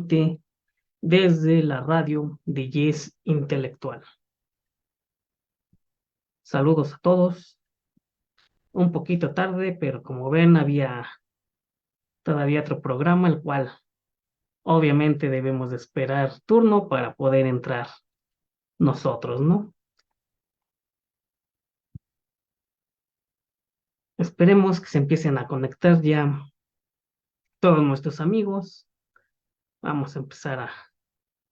transmite desde la radio de Yes Intelectual. Saludos a todos. Un poquito tarde, pero como ven, había todavía otro programa, el cual obviamente debemos de esperar turno para poder entrar nosotros, ¿no? Esperemos que se empiecen a conectar ya todos nuestros amigos. Vamos a empezar a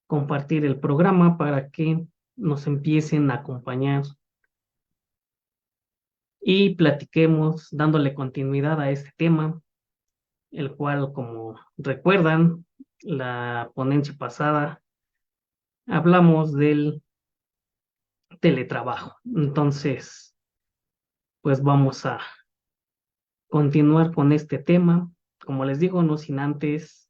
compartir el programa para que nos empiecen a acompañar y platiquemos dándole continuidad a este tema, el cual, como recuerdan, la ponencia pasada hablamos del teletrabajo. Entonces, pues vamos a continuar con este tema. Como les digo, no sin antes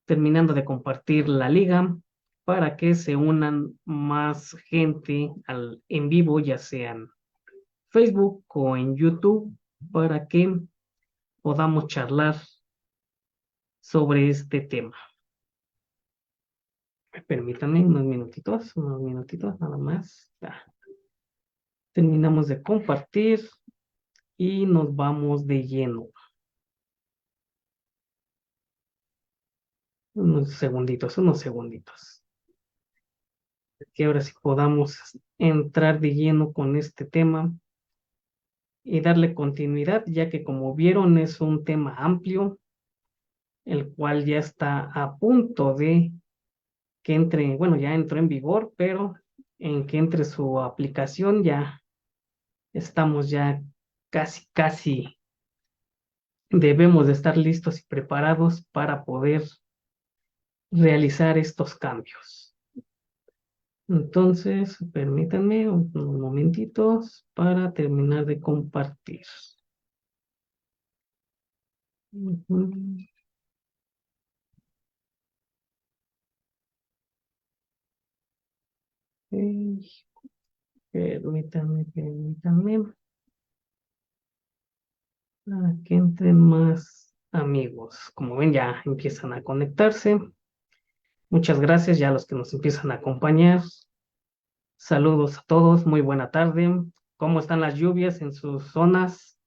terminando de compartir la liga para que se unan más gente en vivo, ya sea en Facebook o en YouTube, para que podamos charlar sobre este tema. Permítanme unos minutitos nada más. Ya. Terminamos de compartir y nos vamos de lleno. Unos segunditos. Que ahora sí podamos entrar de lleno con este tema y darle continuidad, ya que como vieron es un tema amplio, el cual ya está a punto de que entre, bueno, ya entró en vigor, pero en que entre su aplicación ya estamos ya casi debemos de estar listos y preparados para poder realizar estos cambios. Entonces, permítanme unos momentitos para terminar de compartir. Ujú. Ok, permítanme, para que entren más amigos. Como ven, ya empiezan a conectarse. Muchas gracias ya a los que nos empiezan a acompañar. Saludos a todos, muy buena tarde. ¿Cómo están las lluvias en sus zonas?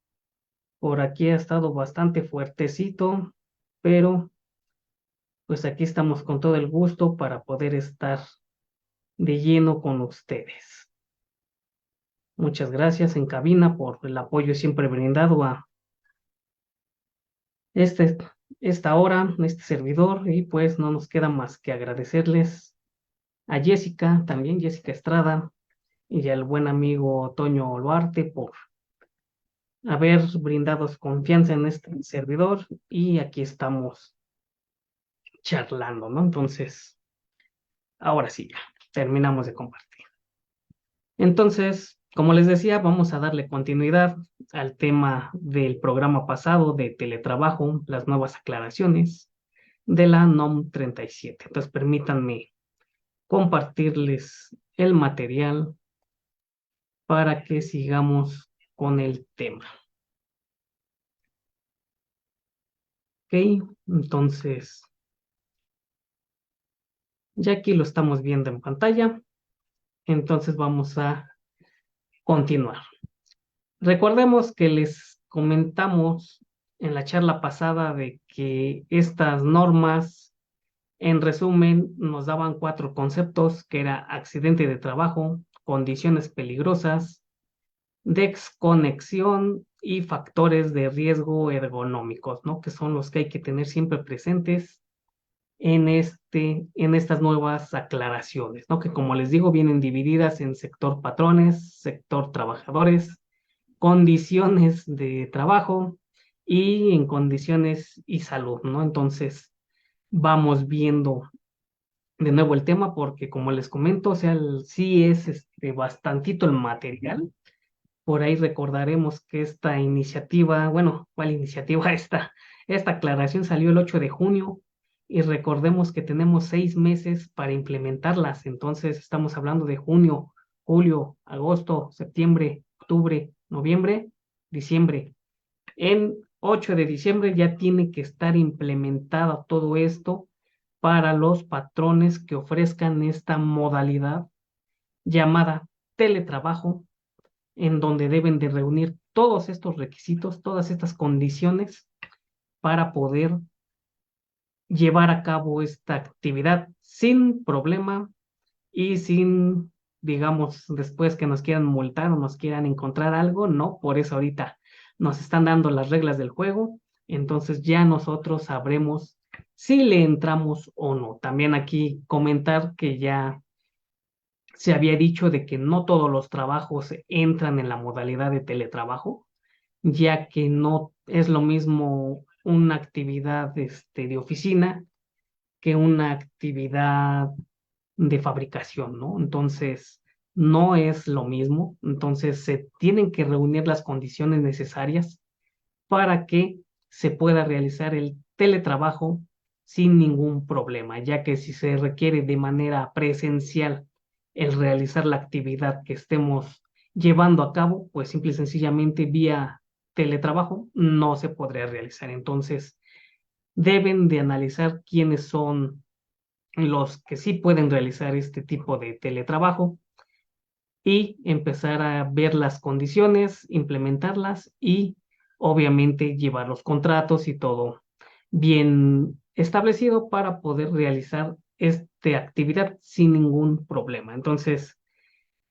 Por aquí ha estado bastante fuertecito, pero pues aquí estamos con todo el gusto para poder estar de lleno con ustedes. Muchas gracias en cabina por el apoyo siempre brindado a este, esta hora, este servidor, y pues no nos queda más que agradecerles a Jessica, también Jessica Estrada, y al buen amigo Toño Oluarte por haber brindado su confianza en este servidor, y aquí estamos charlando, ¿no? Entonces, ahora sí, ya terminamos de compartir. Entonces, como les decía, vamos a darle continuidad al tema del programa pasado de teletrabajo, las nuevas aclaraciones de la NOM 37. Entonces, permítanme compartirles el material para que sigamos con el tema. Ok, entonces, ya aquí lo estamos viendo en pantalla, entonces vamos a continuar. Recordemos que les comentamos en la charla pasada de que estas normas, en resumen, nos daban 4 conceptos, que era accidente de trabajo, condiciones peligrosas, desconexión y factores de riesgo ergonómicos, ¿no? Que son los que hay que tener siempre presentes en estas nuevas aclaraciones, ¿no? Que como les digo, vienen divididas en sector patrones, sector trabajadores, condiciones de trabajo y en condiciones y salud, ¿no? Entonces, vamos viendo de nuevo el tema porque como les comento, o sea, sí es bastantito el material. Por ahí recordaremos que esta iniciativa, bueno, ¿cuál iniciativa? Esta aclaración salió el 8 de junio y recordemos que tenemos 6 meses para implementarlas. Entonces estamos hablando de junio, julio, agosto, septiembre, octubre, noviembre, diciembre. En 8 de diciembre ya tiene que estar implementado todo esto para los patrones que ofrezcan esta modalidad llamada teletrabajo, en donde deben de reunir todos estos requisitos, todas estas condiciones para poder llevar a cabo esta actividad sin problema y sin, digamos, después que nos quieran multar o nos quieran encontrar algo, no, por eso ahorita nos están dando las reglas del juego, entonces ya nosotros sabremos si le entramos o no. También aquí comentar que ya se había dicho de que no todos los trabajos entran en la modalidad de teletrabajo, ya que no es lo mismo una actividad de oficina que una actividad de fabricación, ¿no? Entonces, no es lo mismo. Entonces, se tienen que reunir las condiciones necesarias para que se pueda realizar el teletrabajo sin ningún problema, ya que si se requiere de manera presencial el realizar la actividad que estemos llevando a cabo, pues simple y sencillamente vía teletrabajo no se podría realizar. Entonces, deben de analizar quiénes son los que sí pueden realizar este tipo de teletrabajo y empezar a ver las condiciones, implementarlas y obviamente llevar los contratos y todo bien establecido para poder realizar esta actividad sin ningún problema. Entonces,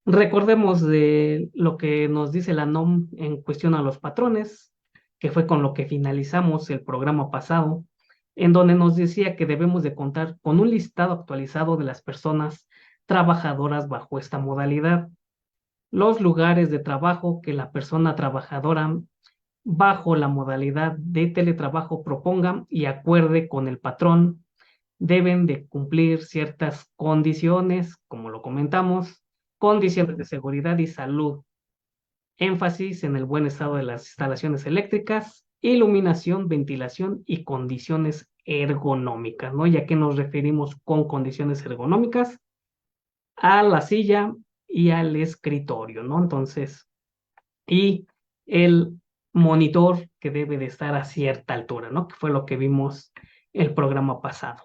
recordemos de lo que nos dice la NOM en cuestión a los patrones, que fue con lo que finalizamos el programa pasado, en donde nos decía que debemos de contar con un listado actualizado de las personas trabajadoras bajo esta modalidad, los lugares de trabajo que la persona trabajadora bajo la modalidad de teletrabajo proponga y acuerde con el patrón deben de cumplir ciertas condiciones, como lo comentamos, condiciones de seguridad y salud, énfasis en el buen estado de las instalaciones eléctricas, iluminación, ventilación y condiciones ergonómicas, ¿no? Ya que nos referimos con condiciones ergonómicas a la silla y al escritorio, ¿no? Entonces, y el monitor que debe de estar a cierta altura, ¿no? Que fue lo que vimos el programa pasado.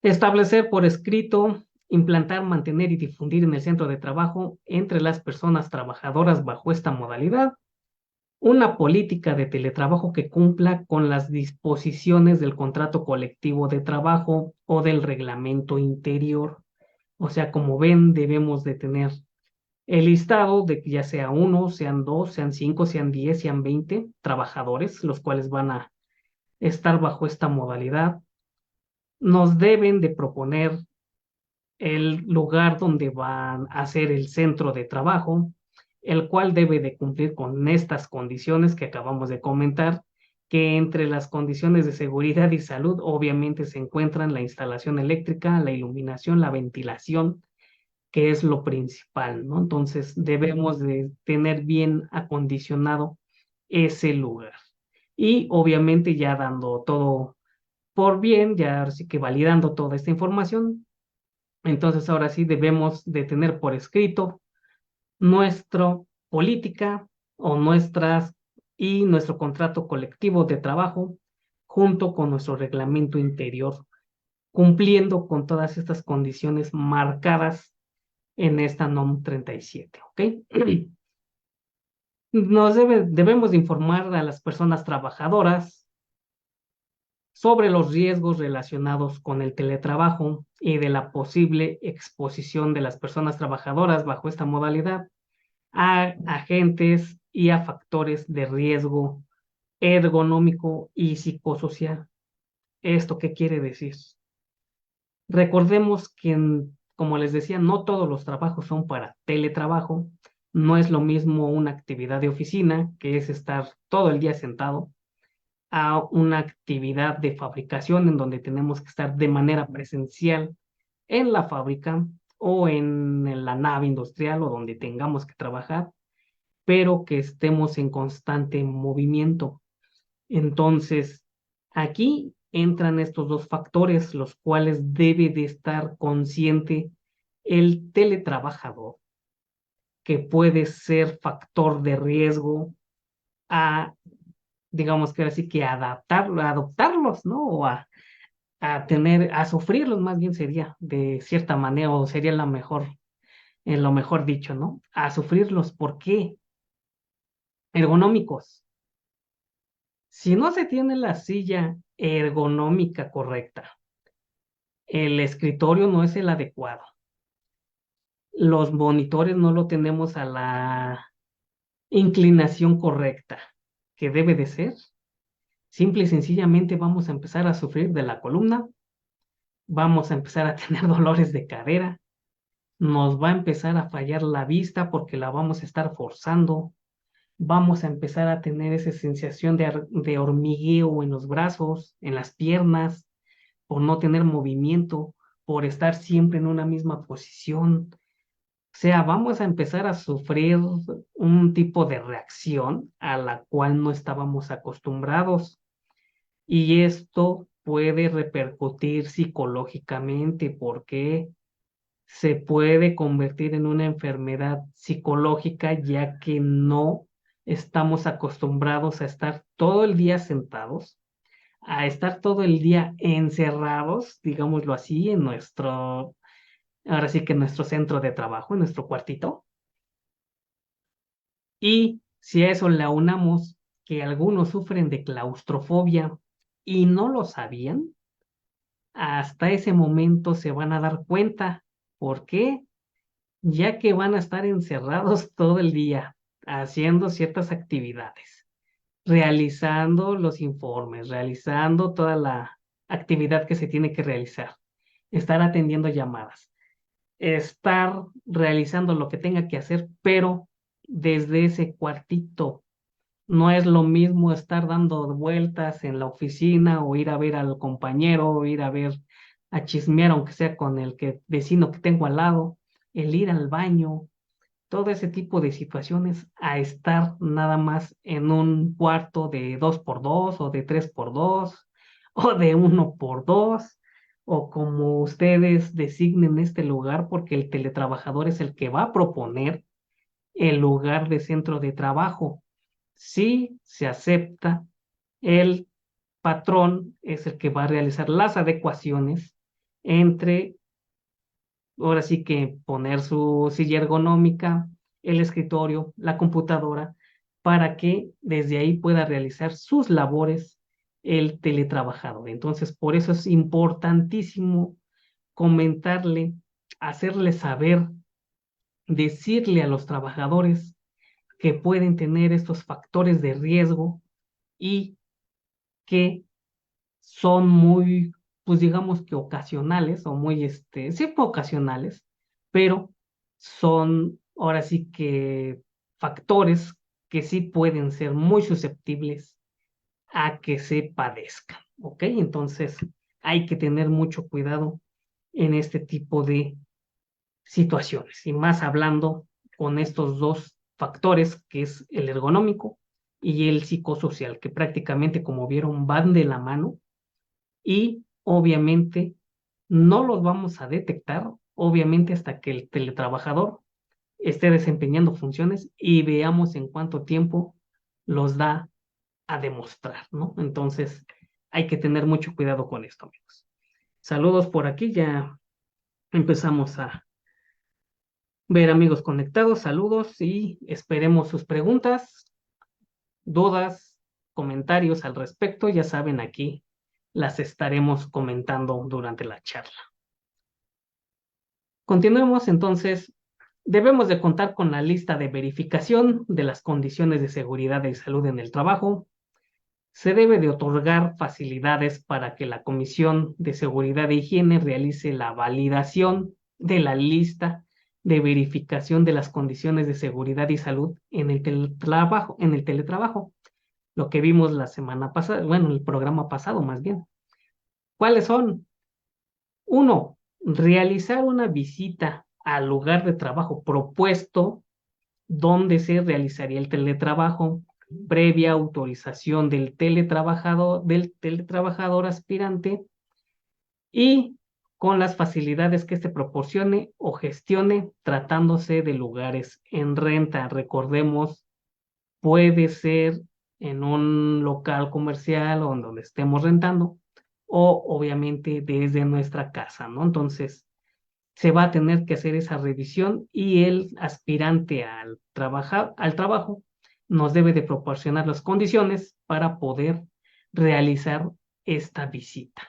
Establecer por escrito, implantar, mantener y difundir en el centro de trabajo entre las personas trabajadoras bajo esta modalidad una política de teletrabajo que cumpla con las disposiciones del contrato colectivo de trabajo o del reglamento interior. O sea, como ven, debemos de tener el listado de que ya sea uno, sean dos, sean cinco, sean 10, sean 20 trabajadores, los cuales van a estar bajo esta modalidad. Nos deben de proponer el lugar donde van a ser el centro de trabajo, el cual debe de cumplir con estas condiciones que acabamos de comentar, que entre las condiciones de seguridad y salud obviamente se encuentran la instalación eléctrica, la iluminación, la ventilación, que es lo principal, ¿no? Entonces debemos de tener bien acondicionado ese lugar. Y obviamente ya dando todo por bien, ya sí que validando toda esta información, entonces ahora sí debemos de tener por escrito nuestra política o nuestras y nuestro contrato colectivo de trabajo junto con nuestro reglamento interior, cumpliendo con todas estas condiciones marcadas en esta NOM 37, ¿ok? Debemos de informar a las personas trabajadoras sobre los riesgos relacionados con el teletrabajo y de la posible exposición de las personas trabajadoras bajo esta modalidad a agentes y a factores de riesgo ergonómico y psicosocial. ¿Esto qué quiere decir? Recordemos que, como les decía, no todos los trabajos son para teletrabajo. No es lo mismo una actividad de oficina, que es estar todo el día sentado, a una actividad de fabricación en donde tenemos que estar de manera presencial en la fábrica o en la nave industrial o donde tengamos que trabajar, pero que estemos en constante movimiento. Entonces, aquí entran estos dos factores, los cuales debe de estar consciente el teletrabajador, que puede ser factor de riesgo a digamos que ahora sí que adoptarlos, ¿no? O a sufrirlos más bien sería, de cierta manera, o sería la mejor, en lo mejor dicho, ¿no? A sufrirlos. ¿Por qué? Ergonómicos. Si no se tiene la silla ergonómica correcta, el escritorio no es el adecuado, los monitores no lo tenemos a la inclinación correcta que debe de ser, simple y sencillamente vamos a empezar a sufrir de la columna, vamos a empezar a tener dolores de cadera, nos va a empezar a fallar la vista porque la vamos a estar forzando, vamos a empezar a tener esa sensación de hormigueo en los brazos, en las piernas, por no tener movimiento, por estar siempre en una misma posición. O sea, vamos a empezar a sufrir un tipo de reacción a la cual no estábamos acostumbrados. Y esto puede repercutir psicológicamente porque se puede convertir en una enfermedad psicológica ya que no estamos acostumbrados a estar todo el día sentados, a estar todo el día encerrados, digámoslo así, en nuestro, ahora sí que en nuestro centro de trabajo, en nuestro cuartito. Y si a eso le aunamos que algunos sufren de claustrofobia y no lo sabían, hasta ese momento se van a dar cuenta. ¿Por qué? Ya que van a estar encerrados todo el día haciendo ciertas actividades, realizando los informes, realizando toda la actividad que se tiene que realizar, estar atendiendo llamadas, estar realizando lo que tenga que hacer, pero desde ese cuartito. No es lo mismo estar dando vueltas en la oficina o ir a ver al compañero o ir a ver a chismear, aunque sea con el vecino que tengo al lado, el ir al baño, todo ese tipo de situaciones, a estar nada más en un cuarto de 2x2 o de 3x2 o de 1x2 o como ustedes designen este lugar, porque el teletrabajador es el que va a proponer el lugar de centro de trabajo. Si se acepta, el patrón es el que va a realizar las adecuaciones entre, ahora sí que poner su silla ergonómica, el escritorio, la computadora, para que desde ahí pueda realizar sus labores el teletrabajador. Entonces, por eso es importantísimo comentarle, hacerle saber, decirle a los trabajadores que pueden tener estos factores de riesgo y que son muy, pues digamos que ocasionales o muy, sí, ocasionales, pero son ahora sí que factores que sí pueden ser muy susceptibles a que se padezcan, ¿ok? Entonces hay que tener mucho cuidado en este tipo de situaciones y más hablando con estos dos factores que es el ergonómico y el psicosocial, que prácticamente como vieron van de la mano y obviamente no los vamos a detectar, obviamente hasta que el teletrabajador esté desempeñando funciones y veamos en cuánto tiempo los da a demostrar, ¿no? Entonces hay que tener mucho cuidado con esto, amigos. Saludos por aquí, ya empezamos a ver amigos conectados, saludos y esperemos sus preguntas, dudas, comentarios al respecto. Ya saben, aquí las estaremos comentando durante la charla. Continuemos entonces. Debemos de contar con la lista de verificación de las condiciones de seguridad y salud en el trabajo. Se debe de otorgar facilidades para que la Comisión de Seguridad e Higiene realice la validación de la lista de verificación de las condiciones de seguridad y salud en el teletrabajo, lo que vimos la semana pasada, bueno, el programa pasado más bien. ¿Cuáles son? Uno, realizar una visita al lugar de trabajo propuesto donde se realizaría el teletrabajo previa autorización del teletrabajador aspirante y con las facilidades que éste proporcione o gestione tratándose de lugares en renta. Recordemos, puede ser en un local comercial o en donde estemos rentando, o obviamente desde nuestra casa, ¿no? Entonces, se va a tener que hacer esa revisión y el aspirante al trabajo nos debe de proporcionar las condiciones para poder realizar esta visita.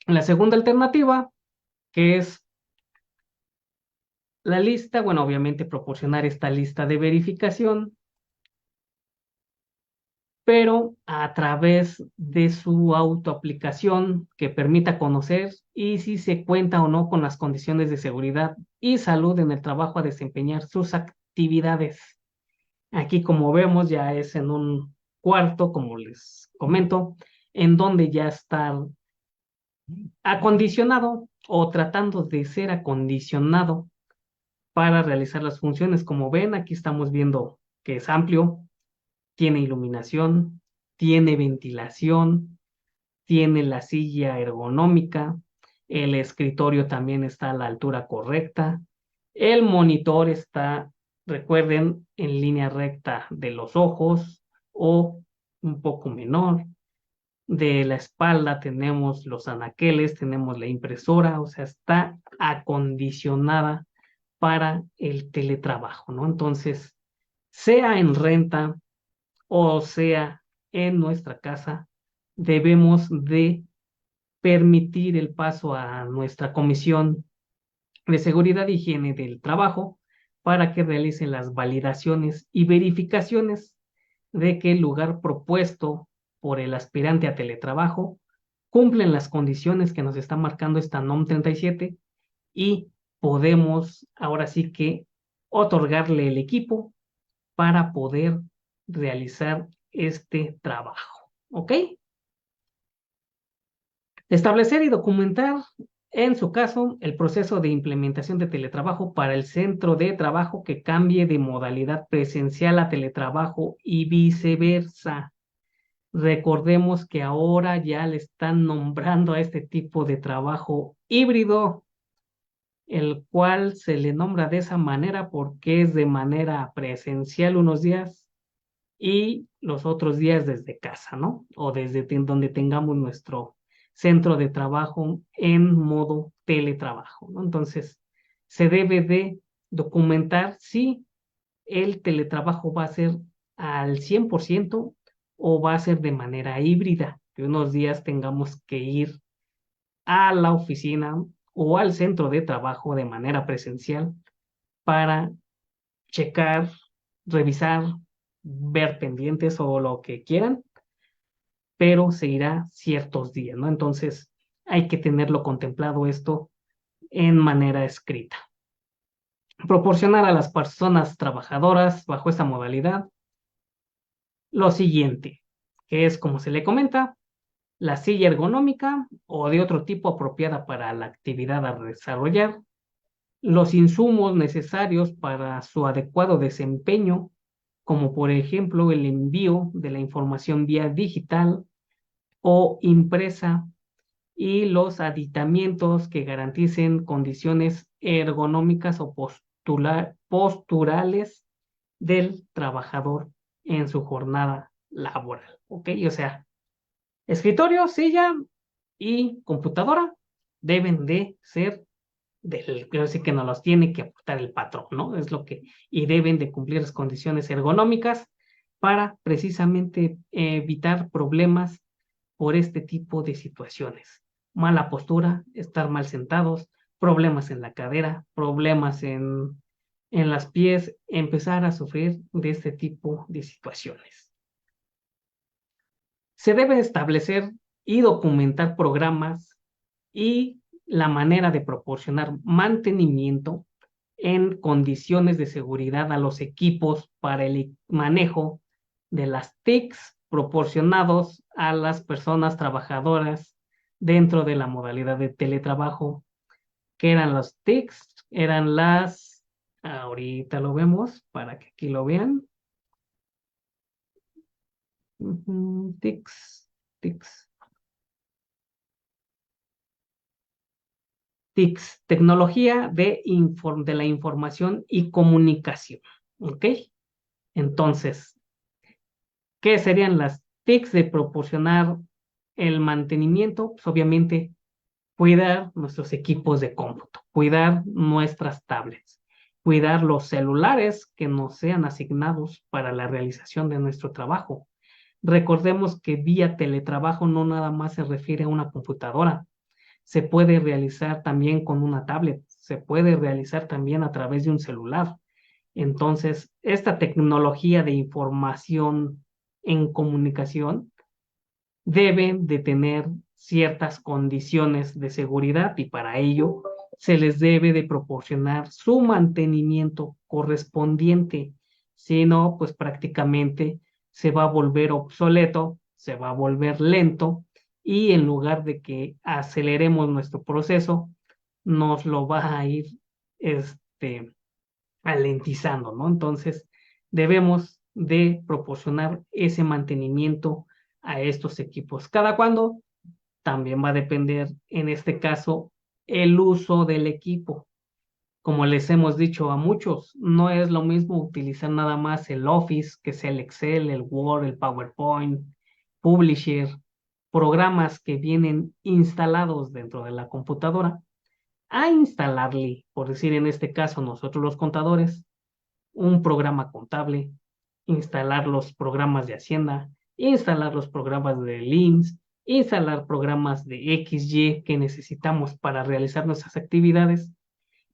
La segunda alternativa, que es la lista, bueno, obviamente proporcionar esta lista de verificación, pero a través de su autoaplicación que permita conocer y si se cuenta o no con las condiciones de seguridad y salud en el trabajo a desempeñar sus actividades. Aquí, como vemos, ya es en un cuarto, como les comento, en donde ya está acondicionado o tratando de ser acondicionado para realizar las funciones. Como ven, aquí estamos viendo que es amplio, tiene iluminación, tiene ventilación, tiene la silla ergonómica, el escritorio también está a la altura correcta, el monitor está, recuerden, en línea recta de los ojos o un poco menor. De la espalda tenemos los anaqueles, tenemos la impresora, o sea, está acondicionada para el teletrabajo, ¿no? Entonces, sea en renta o sea en nuestra casa, debemos de permitir el paso a nuestra comisión de seguridad e higiene del trabajo para que realicen las validaciones y verificaciones de que el lugar propuesto por el aspirante a teletrabajo cumplen las condiciones que nos está marcando esta NOM 37 y podemos ahora sí que otorgarle el equipo para poder realizar este trabajo. ¿Ok? Establecer y documentar, en su caso, el proceso de implementación de teletrabajo para el centro de trabajo que cambie de modalidad presencial a teletrabajo y viceversa. Recordemos que ahora ya le están nombrando a este tipo de trabajo híbrido, el cual se le nombra de esa manera porque es de manera presencial unos días y los otros días desde casa, ¿no? O desde donde tengamos nuestro centro de trabajo en modo teletrabajo, ¿no? Entonces, se debe de documentar si el teletrabajo va a ser al 100% o va a ser de manera híbrida, que unos días tengamos que ir a la oficina o al centro de trabajo de manera presencial para checar, revisar, ver pendientes o lo que quieran, pero se irá ciertos días, ¿no? Entonces hay que tenerlo contemplado esto en manera escrita. Proporcionar a las personas trabajadoras bajo esta modalidad lo siguiente, que es como se le comenta, la silla ergonómica o de otro tipo apropiada para la actividad a desarrollar, los insumos necesarios para su adecuado desempeño, como por ejemplo el envío de la información vía digital o impresa y los aditamientos que garanticen condiciones ergonómicas o posturales del trabajador en su jornada laboral. ¿Ok? O sea, escritorio, silla y computadora deben de ser así que nos los tiene que aportar el patrón, ¿no? Es lo que, y deben de cumplir las condiciones ergonómicas para precisamente evitar problemas por este tipo de situaciones. Mala postura, estar mal sentados, problemas en la cadera, problemas en las pies, empezar a sufrir de este tipo de situaciones. Se debe establecer y documentar programas y la manera de proporcionar mantenimiento en condiciones de seguridad a los equipos para el manejo de las TICs proporcionados a las personas trabajadoras dentro de la modalidad de teletrabajo. ¿Qué eran los TICs? Eran ahorita lo vemos para que aquí lo vean. TICs, TICs. TICs, tecnología de la información y comunicación. ¿Ok? Entonces, ¿Qué serían las TICs de proporcionar el mantenimiento? Pues obviamente cuidar nuestros equipos de cómputo, cuidar nuestras tablets, cuidar los celulares que nos sean asignados para la realización de nuestro trabajo. Recordemos que vía teletrabajo no nada más se refiere a una computadora, se puede realizar también con una tablet, se puede realizar también a través de un celular. Entonces, esta tecnología de información en comunicación deben de tener ciertas condiciones de seguridad y para ello se les debe de proporcionar su mantenimiento correspondiente. Si no, pues prácticamente se va a volver obsoleto, se va a volver lento y en lugar de que aceleremos nuestro proceso, nos lo va a ir este, alentizando, ¿no? Entonces, debemos de proporcionar ese mantenimiento a estos equipos. ¿Cada cuándo? También va a depender, en este caso, el uso del equipo. Como les hemos dicho a muchos, no es lo mismo utilizar nada más el Office, que sea el Excel, el Word, el PowerPoint, Publisher, programas que vienen instalados dentro de la computadora, a instalarle, por decir en este caso nosotros los contadores, un programa contable, instalar los programas de Hacienda, instalar los programas de LIMS, instalar programas de XY que necesitamos para realizar nuestras actividades.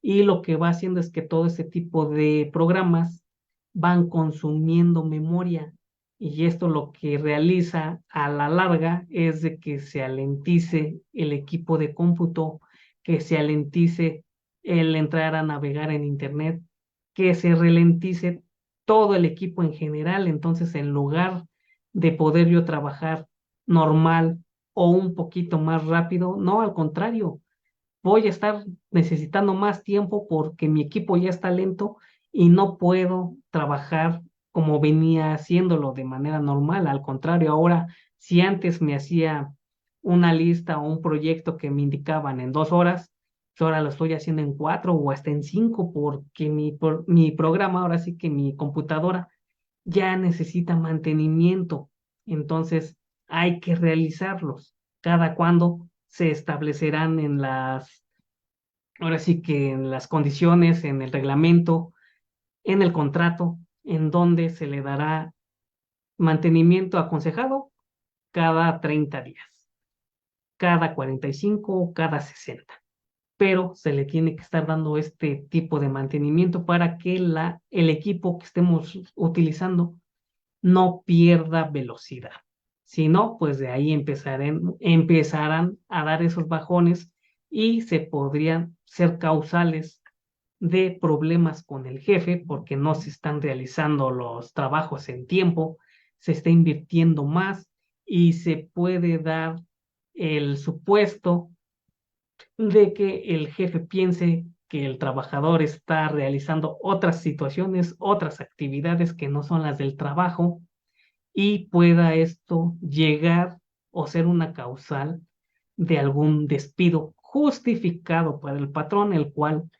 Y lo que va haciendo es que todo ese tipo de programas van consumiendo memoria. Y esto lo que realiza a la larga es de que se alentice el equipo de cómputo, que se alentice el entrar a navegar en Internet, que se ralentice todo el equipo en general. Entonces, en lugar de poder yo trabajar normal o un poquito más rápido, no, al contrario, voy a estar necesitando más tiempo porque mi equipo ya está lento y no puedo trabajar como venía haciéndolo de manera normal. Al contrario, ahora, si antes me hacía una lista o un proyecto que me indicaban en 2 horas, yo ahora lo estoy haciendo en 4 o hasta en 5 porque mi programa, ahora sí que mi computadora ya necesita mantenimiento. Entonces, hay que realizarlos. Cada cuando se establecerán en ahora sí que en las condiciones, en el reglamento, en el contrato, en donde se le dará mantenimiento aconsejado cada 30 días, cada 45 o cada 60. Pero se le tiene que estar dando este tipo de mantenimiento para que el equipo que estemos utilizando no pierda velocidad. Si no, pues de ahí empezarán a dar esos bajones y se podrían ser causales de problemas con el jefe porque no se están realizando los trabajos en tiempo, se está invirtiendo más y se puede dar el supuesto de que el jefe piense que el trabajador está realizando otras situaciones, otras actividades que no son las del trabajo y pueda esto llegar o ser una causal de algún despido justificado para el patrón, el cual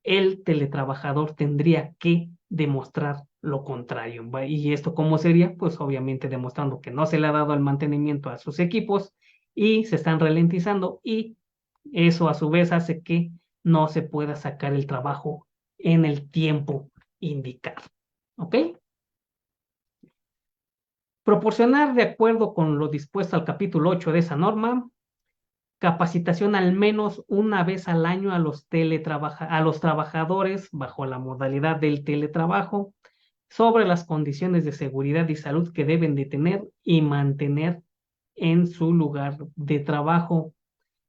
el teletrabajador tendría que demostrar lo contrario. ¿Y esto cómo sería? Pues obviamente demostrando que no se le ha dado el mantenimiento a sus equipos y se están ralentizando y eso a su vez hace que no se pueda sacar el trabajo en el tiempo indicado. ¿Ok? Proporcionar, de acuerdo con lo dispuesto al capítulo 8 de esa norma, capacitación al menos una vez al año a los trabajadores bajo la modalidad del teletrabajo sobre las condiciones de seguridad y salud que deben de tener y mantener en su lugar de trabajo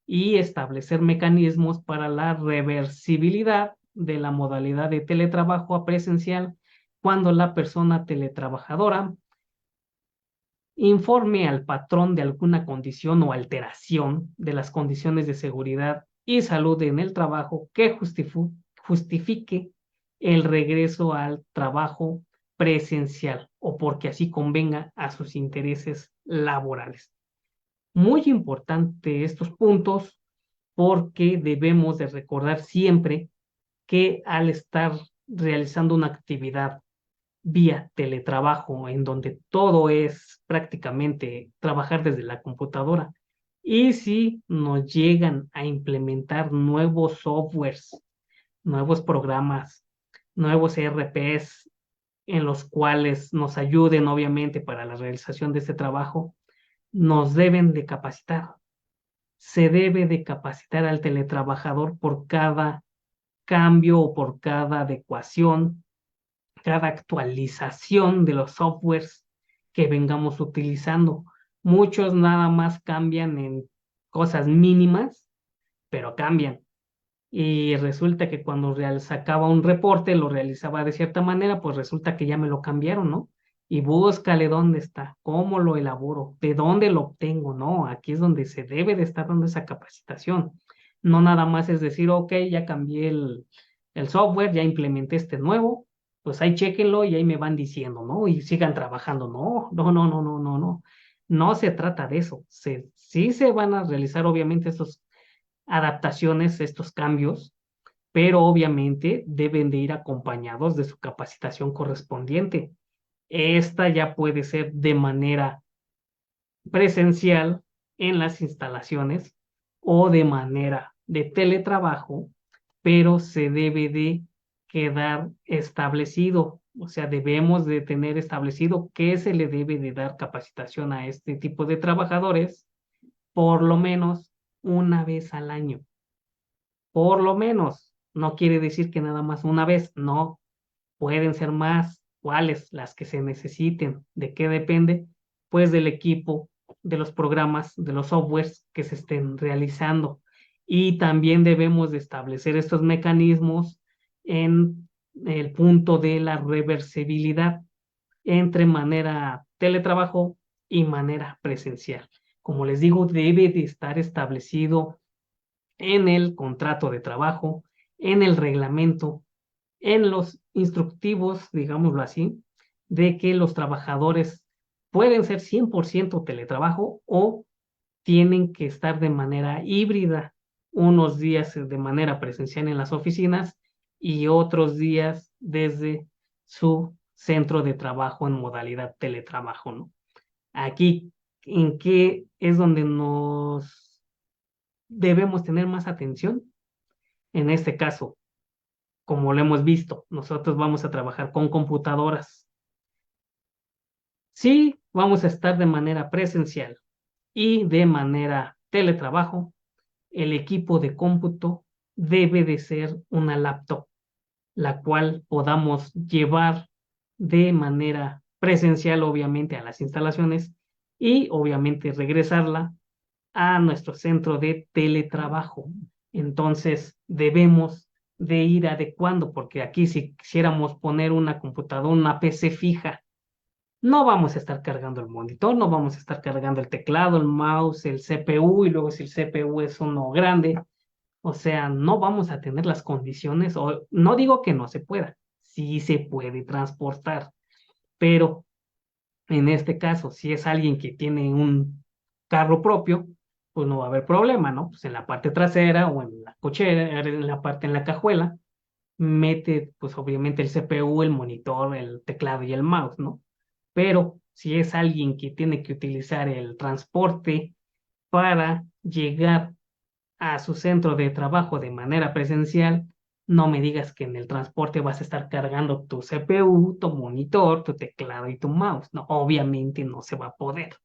y establecer mecanismos para la reversibilidad de la modalidad de teletrabajo a presencial cuando la persona teletrabajadora informe al patrón de alguna condición o alteración de las condiciones de seguridad y salud en el trabajo que justifique el regreso al trabajo presencial o porque así convenga a sus intereses laborales. Muy importante estos puntos porque debemos de recordar siempre que al estar realizando una actividad vía teletrabajo, en donde todo es prácticamente trabajar desde la computadora. Y si nos llegan a implementar nuevos softwares, nuevos programas, nuevos ERPs en los cuales nos ayuden, obviamente, para la realización de este trabajo, nos deben de capacitar. Se debe de capacitar al teletrabajador por cada cambio o por cada adecuación, cada actualización de los softwares que vengamos utilizando. Muchos nada más cambian en cosas mínimas, pero cambian. Y resulta que cuando sacaba un reporte, lo realizaba de cierta manera, pues resulta que ya me lo cambiaron, ¿no? Y búscale dónde está, cómo lo elaboro, de dónde lo obtengo, ¿no? Aquí es donde se debe de estar dando esa capacitación. No nada más es decir, ok, ya cambié el software, ya implementé este nuevo, pues ahí chéquenlo y ahí me van diciendo, ¿no? Y sigan trabajando. No, no, no, no, no, no, no. No se trata de eso. Sí se van a realizar obviamente estos adaptaciones, estos cambios, pero obviamente deben de ir acompañados de su capacitación correspondiente. Esta ya puede ser de manera presencial en las instalaciones o de manera de teletrabajo, pero se debe de quedar establecido, o sea, debemos de tener establecido que se le debe de dar capacitación a este tipo de trabajadores por lo menos una vez al año. Por lo menos, no quiere decir que nada más una vez, no, pueden ser más. ¿Cuáles? Las que se necesiten. ¿De qué depende? Pues del equipo, de los programas, de los softwares que se estén realizando. Y también debemos de establecer estos mecanismos en el punto de la reversibilidad entre manera teletrabajo y manera presencial. Como les digo, debe de estar establecido en el contrato de trabajo, en el reglamento, en los instructivos, digámoslo así, de que los trabajadores pueden ser 100% teletrabajo o tienen que estar de manera híbrida, unos días de manera presencial en las oficinas y otros días desde su centro de trabajo en modalidad teletrabajo, ¿no? Aquí, ¿en qué es donde nos debemos tener más atención? En este caso, como lo hemos visto, nosotros vamos a trabajar con computadoras. Sí, vamos a estar de manera presencial y de manera teletrabajo. El equipo de cómputo debe de ser una laptop, la cual podamos llevar de manera presencial, obviamente, a las instalaciones y obviamente regresarla a nuestro centro de teletrabajo. Entonces, debemos de ir adecuando, porque aquí si quisiéramos poner una computadora, una PC fija, no vamos a estar cargando el monitor, no vamos a estar cargando el teclado, el mouse, el CPU, y luego si el CPU es uno grande, o sea, no vamos a tener las condiciones, o no digo que no se pueda, sí se puede transportar, pero en este caso, si es alguien que tiene un carro propio, pues no va a haber problema, ¿no? Pues en la parte trasera o en la cochera, en la parte en la cajuela, mete pues obviamente el CPU, el monitor, el teclado y el mouse, ¿no? Pero si es alguien que tiene que utilizar el transporte para llegar a su centro de trabajo de manera presencial, no me digas que en el transporte vas a estar cargando tu CPU, tu monitor, tu teclado y tu mouse. No, obviamente no se va a poder.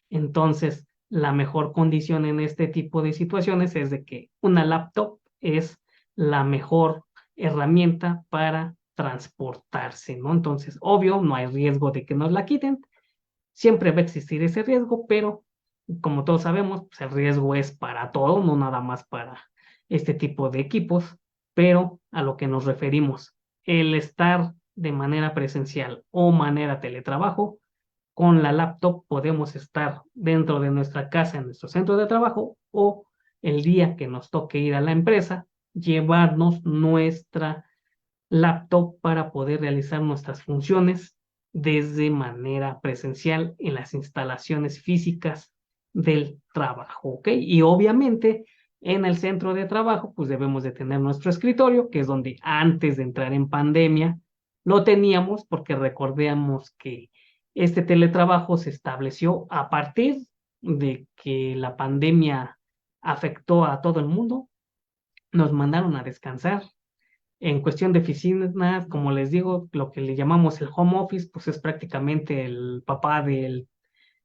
Entonces, la mejor condición en este tipo de situaciones es de que una laptop es la mejor herramienta para transportarse, ¿no? Entonces, obvio, no hay riesgo de que nos la quiten. Siempre va a existir ese riesgo, pero como todos sabemos, pues el riesgo es para todo, no nada más para este tipo de equipos, pero a lo que nos referimos, el estar de manera presencial o manera teletrabajo, con la laptop podemos estar dentro de nuestra casa, en nuestro centro de trabajo, o el día que nos toque ir a la empresa, llevarnos nuestra laptop para poder realizar nuestras funciones desde manera presencial en las instalaciones físicas del trabajo, ¿ok? Y obviamente en el centro de trabajo, pues debemos de tener nuestro escritorio, que es donde antes de entrar en pandemia, Lo teníamos porque recordemos que este teletrabajo se estableció a partir de que la pandemia afectó a todo el mundo. Nos mandaron a descansar. En cuestión de oficinas, como les digo, lo que le llamamos el home office, pues es prácticamente el papá del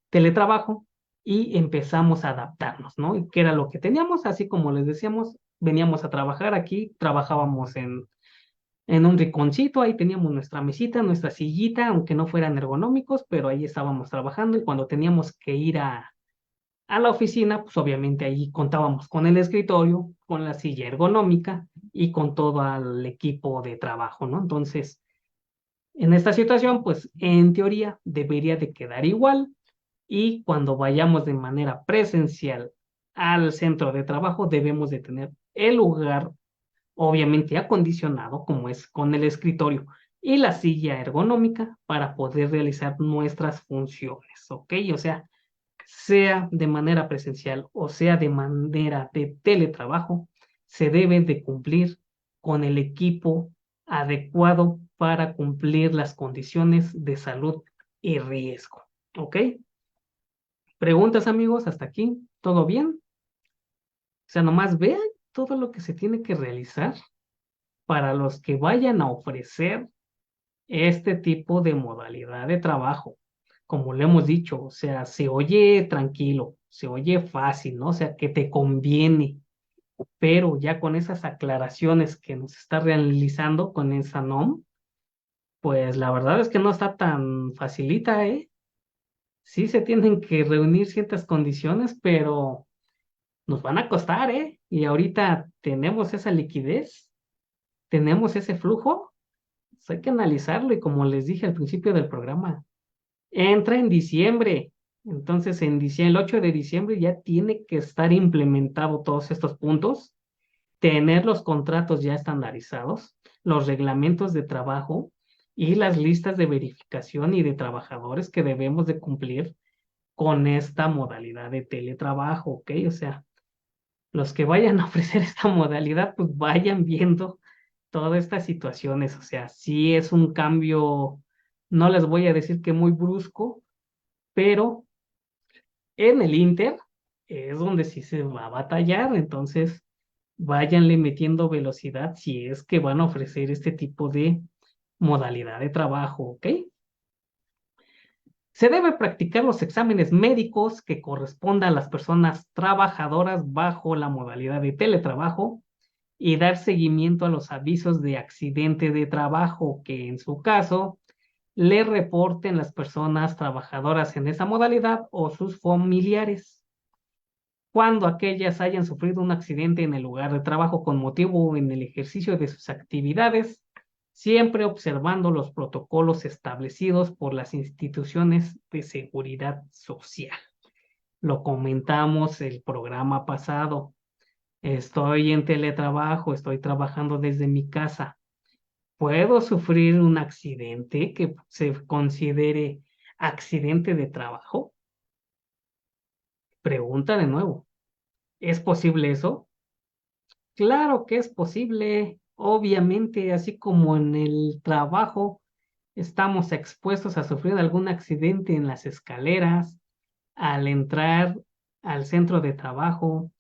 teletrabajo y empezamos a adaptarnos, ¿no? Y que era lo que teníamos, así como les decíamos, veníamos a trabajar aquí, trabajábamos en un rinconcito, ahí teníamos nuestra mesita, nuestra sillita, aunque no fueran ergonómicos, pero ahí estábamos trabajando y cuando teníamos que ir a la oficina, pues obviamente ahí contábamos con el escritorio, con la silla ergonómica y con todo el equipo de trabajo, ¿no? Entonces, en esta situación, pues en teoría debería de quedar igual y cuando vayamos de manera presencial al centro de trabajo, debemos de tener el lugar obviamente acondicionado, como es con el escritorio y la silla ergonómica para poder realizar nuestras funciones, ¿ok? O sea de manera presencial o sea de manera de teletrabajo, se debe de cumplir con el equipo adecuado para cumplir las condiciones de salud y riesgo, ¿ok? Preguntas, amigos, hasta aquí, ¿todo bien? O sea, nomás vean todo lo que se tiene que realizar para los que vayan a ofrecer este tipo de modalidad de trabajo. Como le hemos dicho, o sea, se oye tranquilo, se oye fácil, ¿no? O sea, que te conviene, pero ya con esas aclaraciones que nos está realizando con esa NOM, pues la verdad es que no está tan facilita, ¿eh? Sí se tienen que reunir ciertas condiciones, pero nos van a costar, ¿eh? Y ahorita tenemos esa liquidez, tenemos ese flujo, pues hay que analizarlo y como les dije al principio del programa, entra en diciembre. Entonces, en diciembre, el 8 de diciembre ya tiene que estar implementado todos estos puntos, tener los contratos ya estandarizados, los reglamentos de trabajo y las listas de verificación y de trabajadores que debemos de cumplir con esta modalidad de teletrabajo, ¿ok? O sea, los que vayan a ofrecer esta modalidad, pues vayan viendo todas estas situaciones. O sea, sí es un cambio, no les voy a decir que muy brusco, pero en el Inter es donde sí se va a batallar. Entonces, váyanle metiendo velocidad si es que van a ofrecer este tipo de modalidad de trabajo, ¿ok? Se debe practicar los exámenes médicos que correspondan a las personas trabajadoras bajo la modalidad de teletrabajo y dar seguimiento a los avisos de accidente de trabajo que en su caso le reporten las personas trabajadoras en esa modalidad o sus familiares. Cuando aquellas hayan sufrido un accidente en el lugar de trabajo con motivo en el ejercicio de sus actividades, siempre observando los protocolos establecidos por las instituciones de seguridad social. Lo comentamos el programa pasado. Estoy en teletrabajo, estoy trabajando desde mi casa. ¿Puedo sufrir un accidente que se considere accidente de trabajo? Pregunta de nuevo. ¿Es posible eso? Claro que es posible. Obviamente, así como en el trabajo estamos expuestos a sufrir algún accidente en las escaleras, al entrar al centro de trabajo,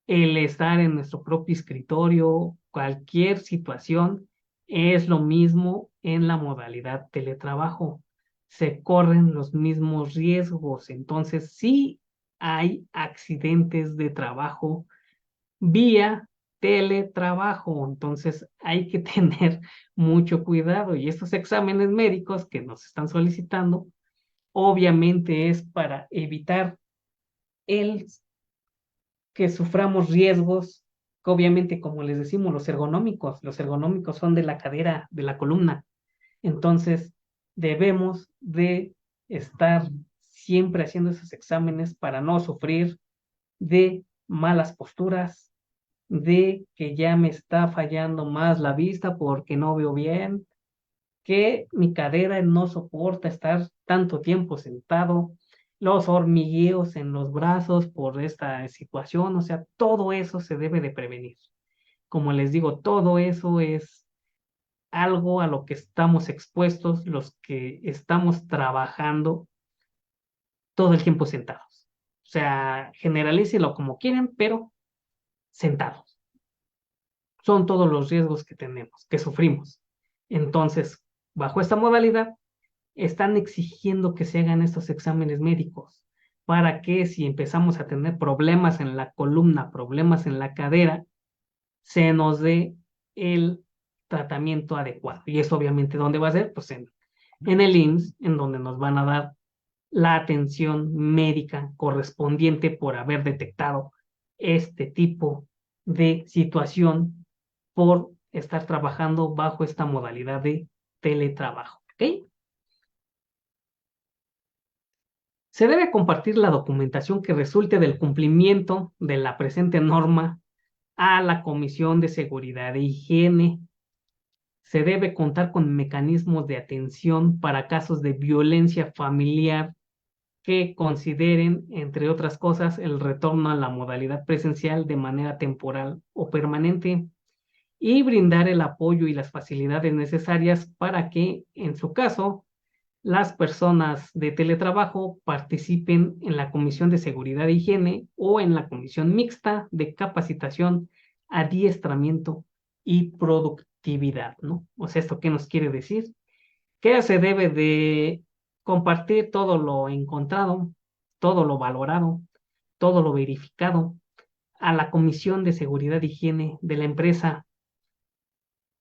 el estar en nuestro propio escritorio, cualquier situación, es lo mismo en la modalidad teletrabajo. Se corren los mismos riesgos. Entonces, sí hay accidentes de trabajo vía teletrabajo. Entonces hay que tener mucho cuidado y estos exámenes médicos que nos están solicitando, obviamente es para evitar el que suframos riesgos, que obviamente como les decimos, los ergonómicos son de la cadera, de la columna. Entonces debemos de estar siempre haciendo esos exámenes para no sufrir de malas posturas, de que ya me está fallando más la vista porque no veo bien, que mi cadera no soporta estar tanto tiempo sentado, los hormigueos en los brazos por esta situación, o sea, todo eso se debe de prevenir. Como les digo, todo eso es algo a lo que estamos expuestos los que estamos trabajando todo el tiempo sentados. O sea, generalícelo como quieren, pero sentados. Son todos los riesgos que tenemos, que sufrimos. Entonces, bajo esta modalidad, están exigiendo que se hagan estos exámenes médicos para que si empezamos a tener problemas en la columna, problemas en la cadera, se nos dé el tratamiento adecuado. Y eso obviamente, ¿dónde va a ser? Pues en el IMSS, en donde nos van a dar la atención médica correspondiente por haber detectado este tipo de situación por estar trabajando bajo esta modalidad de teletrabajo. ¿Ok? Se debe compartir la documentación que resulte del cumplimiento de la presente norma a la Comisión de Seguridad e Higiene. Se debe contar con mecanismos de atención para casos de violencia familiar que consideren, entre otras cosas, el retorno a la modalidad presencial de manera temporal o permanente y brindar el apoyo y las facilidades necesarias para que, en su caso, las personas de teletrabajo participen en la Comisión de Seguridad e Higiene o en la Comisión Mixta de Capacitación, Adiestramiento y Productividad, ¿no? O sea, ¿esto qué nos quiere decir? Que se debe de compartir todo lo encontrado, todo lo valorado, todo lo verificado a la Comisión de Seguridad e Higiene de la empresa.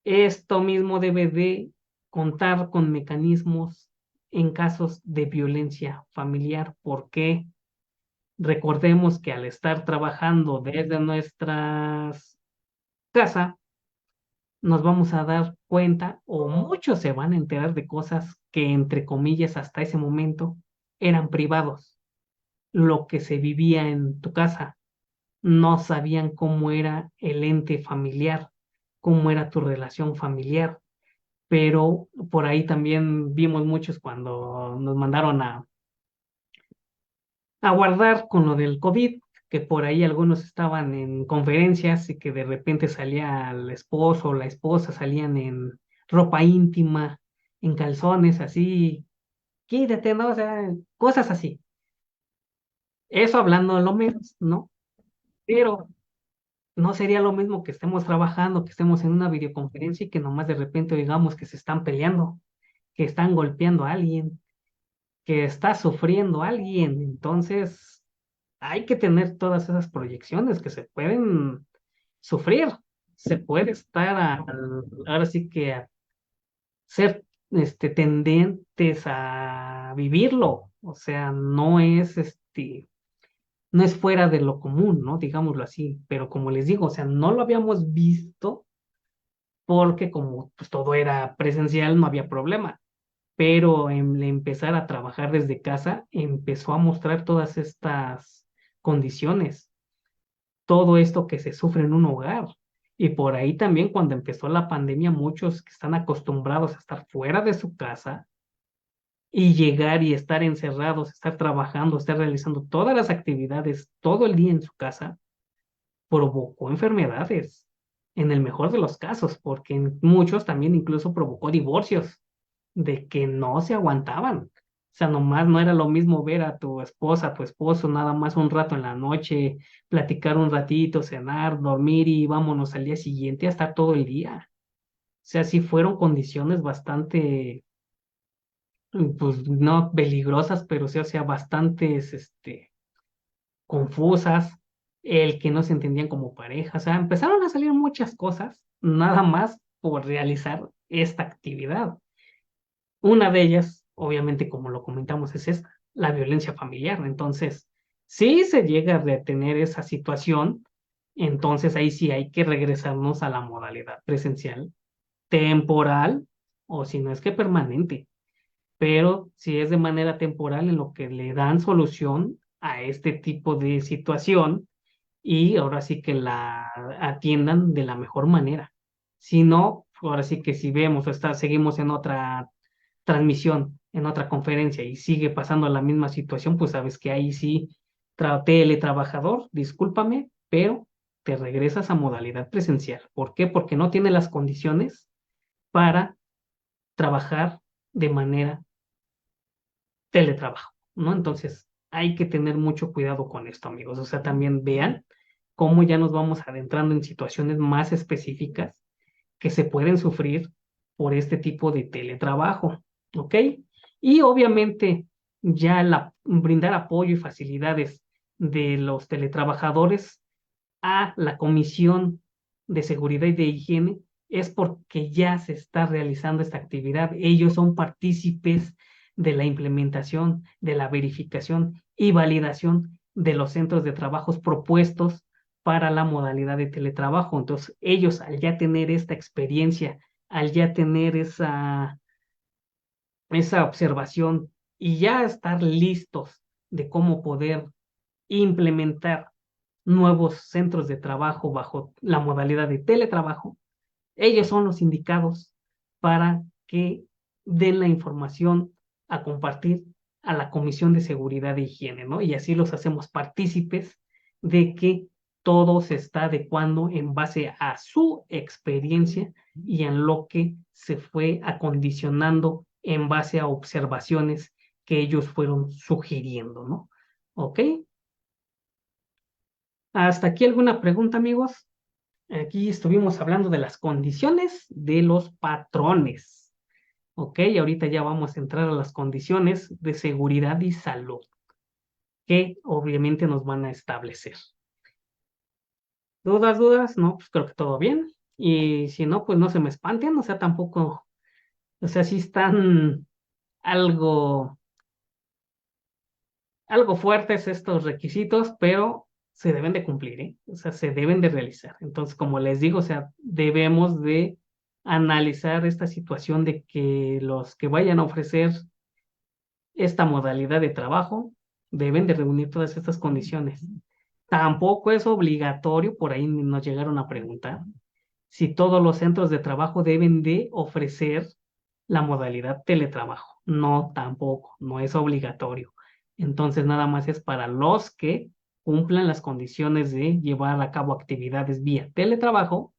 Esto mismo debe de contar con mecanismos en casos de violencia familiar, porque recordemos que al estar trabajando desde nuestras casas, nos vamos a dar cuenta o muchos se van a enterar de cosas que, entre comillas, hasta ese momento eran privados. Lo que se vivía en tu casa, no sabían cómo era el ente familiar, cómo era tu relación familiar, pero por ahí también vimos muchos cuando nos mandaron a guardar con lo del COVID, que por ahí algunos estaban en conferencias y que de repente salía el esposo o la esposa, salían en ropa íntima, en calzones, así, quítate, ¿no? O sea, cosas así. Eso hablando de lo menos, ¿no? Pero no sería lo mismo que estemos trabajando, que estemos en una videoconferencia y que nomás de repente oigamos que se están peleando, que están golpeando a alguien, que está sufriendo a alguien. Entonces, hay que tener todas esas proyecciones que se pueden sufrir. Se puede estar ahora sí que a ser tendentes a vivirlo. O sea, no es fuera de lo común, ¿no? Digámoslo así. Pero como les digo, o sea, no lo habíamos visto porque como pues, todo era presencial, no había problema. Pero en empezar a trabajar desde casa, empezó a mostrar todas estas condiciones, todo esto que se sufre en un hogar. Y por ahí también cuando empezó la pandemia, muchos que están acostumbrados a estar fuera de su casa y llegar y estar encerrados, estar trabajando, estar realizando todas las actividades todo el día en su casa, provocó enfermedades, en el mejor de los casos, porque en muchos también incluso provocó divorcios de que no se aguantaban. O sea, nomás no era lo mismo ver a tu esposa, a tu esposo, nada más un rato en la noche, platicar un ratito, cenar, dormir y vámonos al día siguiente a estar todo el día. O sea, sí fueron condiciones bastante, pues no peligrosas, pero sí, o sea, bastantes, confusas, el que no se entendían como pareja. O sea, empezaron a salir muchas cosas, nada más por realizar esta actividad. Una de ellas, obviamente, como lo comentamos, es esta, la violencia familiar. Entonces, si se llega a detener esa situación, entonces ahí sí hay que regresarnos a la modalidad presencial, temporal, o si no es que permanente. Pero si es de manera temporal, en lo que le dan solución a este tipo de situación y ahora sí que la atiendan de la mejor manera. Si no, ahora sí que si vemos o seguimos en otra transmisión, en otra conferencia y sigue pasando la misma situación, pues sabes que ahí sí, teletrabajador, discúlpame, pero te regresas a modalidad presencial. ¿Por qué? Porque no tiene las condiciones para trabajar de manera teletrabajo, ¿no? Entonces, hay que tener mucho cuidado con esto, amigos. O sea, también vean cómo ya nos vamos adentrando en situaciones más específicas que se pueden sufrir por este tipo de teletrabajo, ¿ok? Y obviamente ya brindar apoyo y facilidades de los teletrabajadores a la Comisión de Seguridad y de Higiene es porque ya se está realizando esta actividad. Ellos son partícipes de la implementación, de la verificación y validación de los centros de trabajos propuestos para la modalidad de teletrabajo. Entonces, ellos al ya tener esta experiencia, al ya tener esa observación y ya estar listos de cómo poder implementar nuevos centros de trabajo bajo la modalidad de teletrabajo, ellos son los indicados para que den la información a compartir a la Comisión de Seguridad e Higiene, ¿no? Y así los hacemos partícipes de que todo se está adecuando en base a su experiencia y en lo que se fue acondicionando en base a observaciones que ellos fueron sugiriendo, ¿no? ¿Ok? ¿Hasta aquí alguna pregunta, amigos? Aquí estuvimos hablando de las condiciones de los patrones. Ok, ahorita ya vamos a entrar a las condiciones de seguridad y salud que obviamente nos van a establecer. ¿Dudas, dudas? No, pues creo que todo bien. Y si no, pues no se me espanten, o sea, tampoco, o sea, sí están algo, algo fuertes estos requisitos, pero se deben de cumplir, ¿eh? O sea, se deben de realizar. Entonces, como les digo, o sea, debemos de analizar esta situación de que los que vayan a ofrecer esta modalidad de trabajo deben de reunir todas estas condiciones. Tampoco es obligatorio, por ahí nos llegaron a preguntar, si todos los centros de trabajo deben de ofrecer la modalidad teletrabajo. No, tampoco, no es obligatorio. Entonces, nada más es para los que cumplan las condiciones de llevar a cabo actividades vía teletrabajo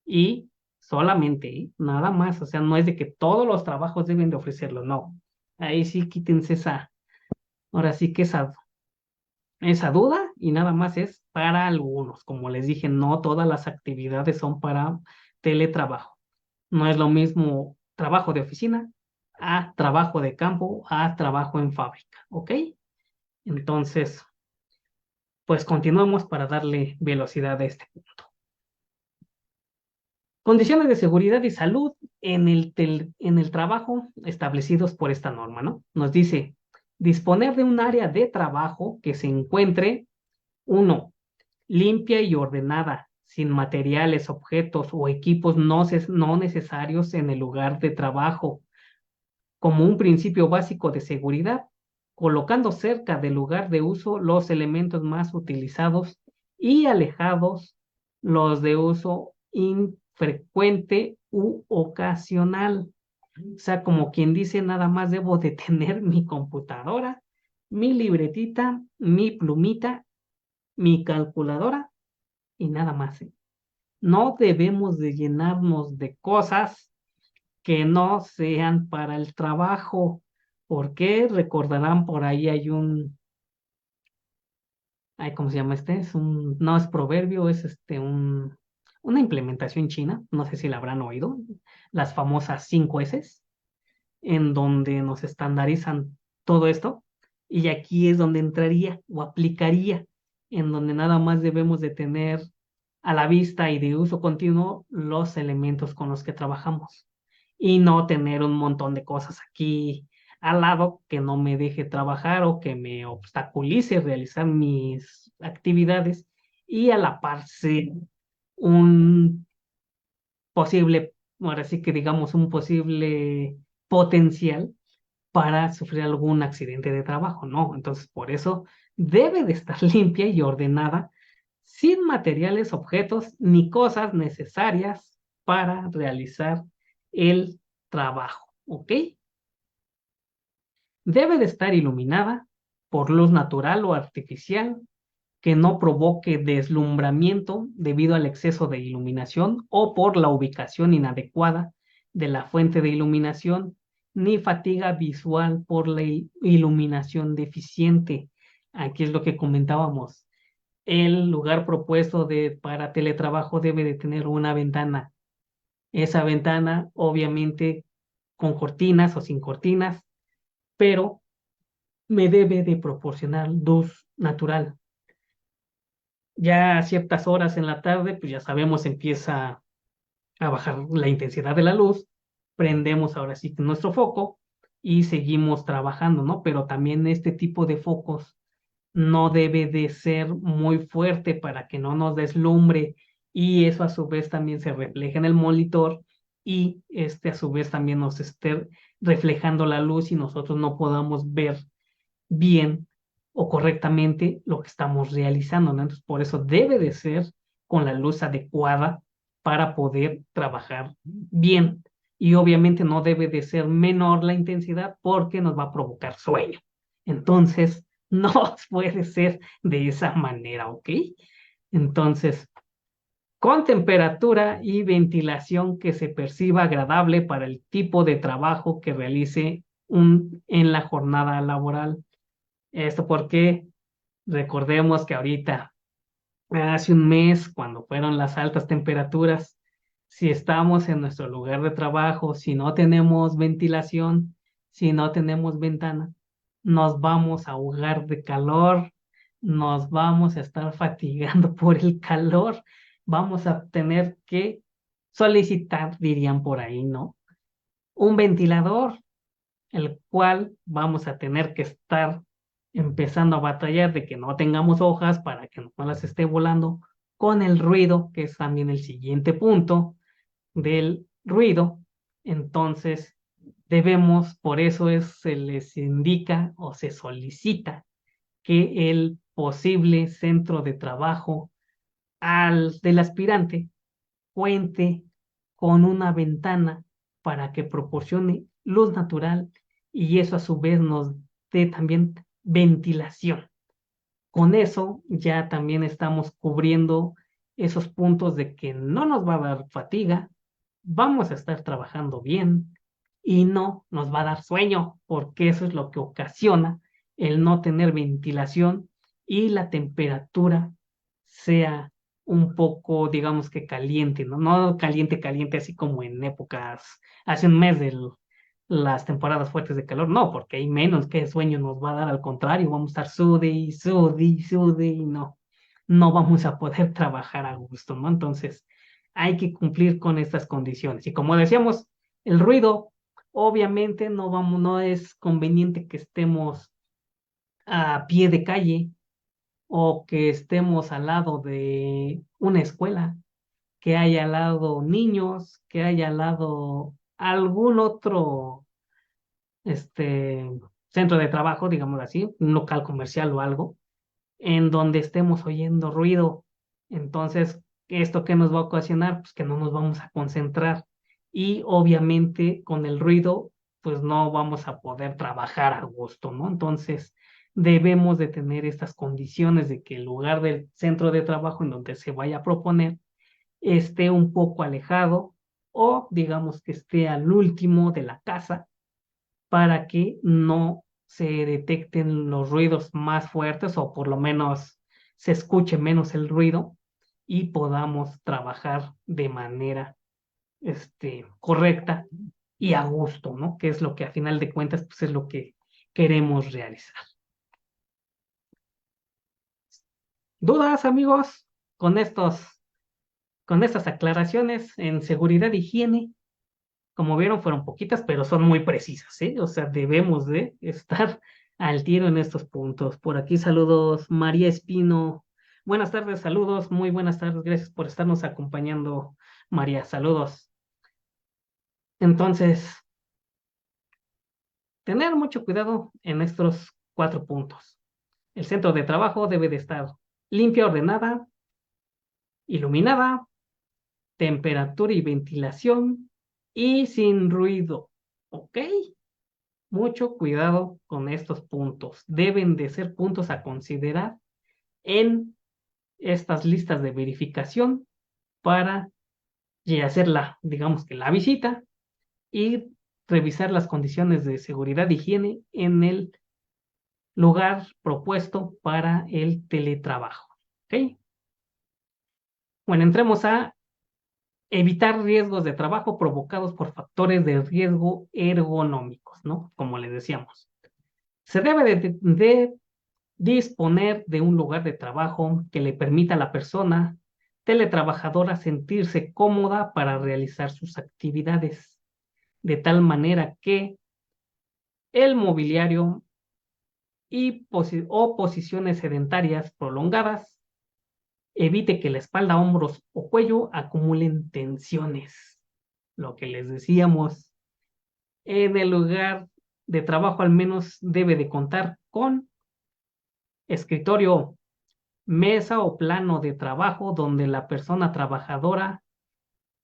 y solamente, ¿eh? Nada más. O sea, no es de que todos los trabajos deben de ofrecerlo, no. Ahí sí quítense ahora sí que esa duda y nada más es para algunos. Como les dije, no todas las actividades son para teletrabajo. No es lo mismo trabajo de oficina a trabajo de campo a trabajo en fábrica, ¿ok? Entonces, pues continuamos para darle velocidad a este punto. Condiciones de seguridad y salud en el trabajo establecidos por esta norma, ¿no? Nos dice disponer de un área de trabajo que se encuentre, uno, limpia y ordenada, sin materiales, objetos o equipos no necesarios en el lugar de trabajo, como un principio básico de seguridad, colocando cerca del lugar de uso los elementos más utilizados y alejados los de uso infrecuente u ocasional. O sea, como quien dice, nada más debo de tener mi computadora, mi libretita, mi plumita, mi calculadora y nada más, ¿eh? No debemos de llenarnos de cosas que no sean para el trabajo, porque recordarán por ahí hay ¿cómo se llama este? No es proverbio, es una implementación china, no sé si la habrán oído, las famosas 5 S, en donde nos estandarizan todo esto, y aquí es donde entraría o aplicaría, en donde nada más debemos de tener a la vista y de uso continuo los elementos con los que trabajamos y no tener un montón de cosas aquí al lado que no me deje trabajar o que me obstaculice realizar mis actividades y a la par ser un posible, ahora sí que digamos, un posible potencial para sufrir algún accidente de trabajo, ¿no? Entonces, por eso debe de estar limpia y ordenada, sin materiales, objetos ni cosas necesarias para realizar el trabajo, ¿ok? Debe de estar iluminada por luz natural o artificial que no provoque deslumbramiento debido al exceso de iluminación o por la ubicación inadecuada de la fuente de iluminación, ni fatiga visual por la iluminación deficiente. Aquí es lo que comentábamos. El lugar propuesto para teletrabajo debe de tener una ventana. Esa ventana, obviamente, con cortinas o sin cortinas, pero me debe de proporcionar luz natural. Ya a ciertas horas en la tarde, pues ya sabemos, empieza a bajar la intensidad de la luz, prendemos ahora sí nuestro foco y seguimos trabajando, ¿no? Pero también este tipo de focos no debe de ser muy fuerte para que no nos deslumbre y eso a su vez también se refleja en el monitor y este a su vez también nos esté reflejando la luz y nosotros no podamos ver bien o correctamente lo que estamos realizando, ¿no? Entonces, por eso debe de ser con la luz adecuada para poder trabajar bien. Y obviamente no debe de ser menor la intensidad porque nos va a provocar sueño. Entonces, no puede ser de esa manera, ¿ok? Entonces, con temperatura y ventilación que se perciba agradable para el tipo de trabajo que realice en la jornada laboral. Esto porque recordemos que ahorita, hace un mes, cuando fueron las altas temperaturas, si estamos en nuestro lugar de trabajo, si no tenemos ventilación, si no tenemos ventana, nos vamos a ahogar de calor, nos vamos a estar fatigando por el calor, vamos a tener que solicitar, dirían por ahí, ¿no? Un ventilador el cual vamos a tener que estar empezando a batallar de que no tengamos hojas para que no las esté volando, con el ruido, que es también el siguiente punto del ruido. Entonces, debemos, por eso se les indica o se solicita que el posible centro de trabajo del aspirante cuente con una ventana para que proporcione luz natural y eso a su vez nos dé también ventilación. Con eso ya también estamos cubriendo esos puntos de que no nos va a dar fatiga, vamos a estar trabajando bien y no nos va a dar sueño, porque eso es lo que ocasiona el no tener ventilación y la temperatura sea un poco, digamos que caliente, ¿no? No caliente, caliente, así como en épocas, hace un mes de las temporadas fuertes de calor, no, porque hay menos que sueño nos va a dar, al contrario, vamos a estar sude y sude y sude y no vamos a poder trabajar a gusto, ¿no? Entonces, hay que cumplir con estas condiciones. Y como decíamos, el ruido, obviamente no es conveniente que estemos a pie de calle o que estemos al lado de una escuela, que haya al lado niños, que haya al lado algún otro este, centro de trabajo, digamos así, un local comercial o algo, en donde estemos oyendo ruido. Entonces, ¿esto qué nos va a ocasionar? Pues que no nos vamos a concentrar y obviamente con el ruido, pues no vamos a poder trabajar a gusto, ¿no? Entonces, debemos de tener estas condiciones de que el lugar del centro de trabajo en donde se vaya a proponer esté un poco alejado o digamos que esté al último de la casa para que no se detecten los ruidos más fuertes o por lo menos se escuche menos el ruido y podamos trabajar de manera correcta y a gusto, ¿no? Que es lo que a final de cuentas pues, es lo que queremos realizar. ¿Dudas, amigos? Con con estas aclaraciones en seguridad e higiene, como vieron, fueron poquitas, pero son muy precisas, ¿eh? O sea, debemos de estar al tiro en estos puntos. Por aquí saludos, María Espino. Buenas tardes, saludos, muy buenas tardes. Gracias por estarnos acompañando, María. Saludos. Entonces, tener mucho cuidado en estos 4 puntos. El centro de trabajo debe de estar limpia, ordenada, iluminada, temperatura y ventilación y sin ruido. ¿Ok? Mucho cuidado con estos puntos. Deben de ser puntos a considerar en estas listas de verificación para hacer digamos que la visita y revisar las condiciones de seguridad y higiene en el lugar propuesto para el teletrabajo. ¿Ok? Bueno, entremos a evitar riesgos de trabajo provocados por factores de riesgo ergonómicos, ¿no? Como les decíamos. Se debe de disponer de un lugar de trabajo que le permita a la persona teletrabajadora sentirse cómoda para realizar sus actividades, de tal manera que el mobiliario o posiciones sedentarias prolongadas evite que la espalda, hombros o cuello acumulen tensiones. Lo que les decíamos, en el lugar de trabajo al menos debe de contar con escritorio, mesa o plano de trabajo donde la persona trabajadora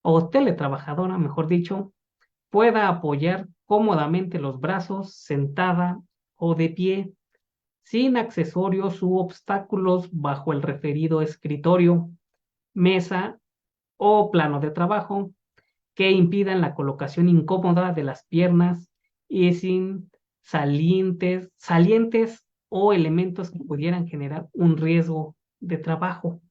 o teletrabajadora, mejor dicho, pueda apoyar cómodamente los brazos sentada o de pie, sin accesorios u obstáculos bajo el referido escritorio, mesa o plano de trabajo que impidan la colocación incómoda de las piernas y sin salientes o elementos que pudieran generar un riesgo de trabajo.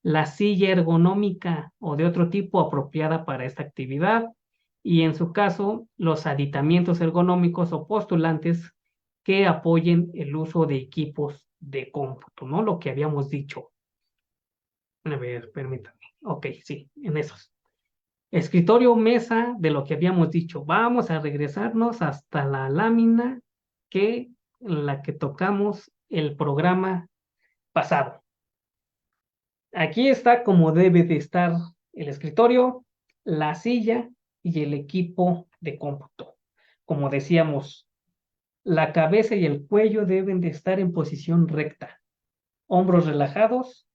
La silla ergonómica o de otro tipo apropiada para esta actividad y en su caso los aditamientos ergonómicos o postulantes que apoyen el uso de equipos de cómputo, ¿no? Lo que habíamos dicho. A ver, permítame. Ok, sí, en esos. Escritorio, mesa, de lo que habíamos dicho. Vamos a regresarnos hasta la lámina que la que tocamos el programa pasado. Aquí está como debe de estar el escritorio, la silla y el equipo de cómputo. Como decíamos, la cabeza y el cuello deben de estar en posición recta, hombros relajados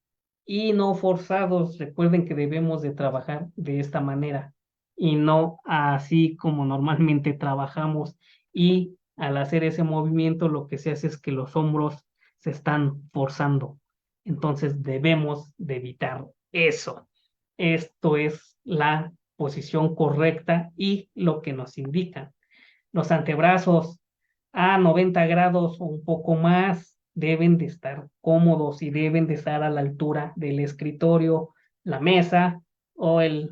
y no forzados. Recuerden que debemos de trabajar de esta manera y no así como normalmente trabajamos, y al hacer ese movimiento lo que se hace es que los hombros se están forzando. Entonces debemos de evitar eso. Esto es la posición correcta y lo que nos indica. Los antebrazos a 90 grados o un poco más deben de estar cómodos y deben de estar a la altura del escritorio, la mesa o la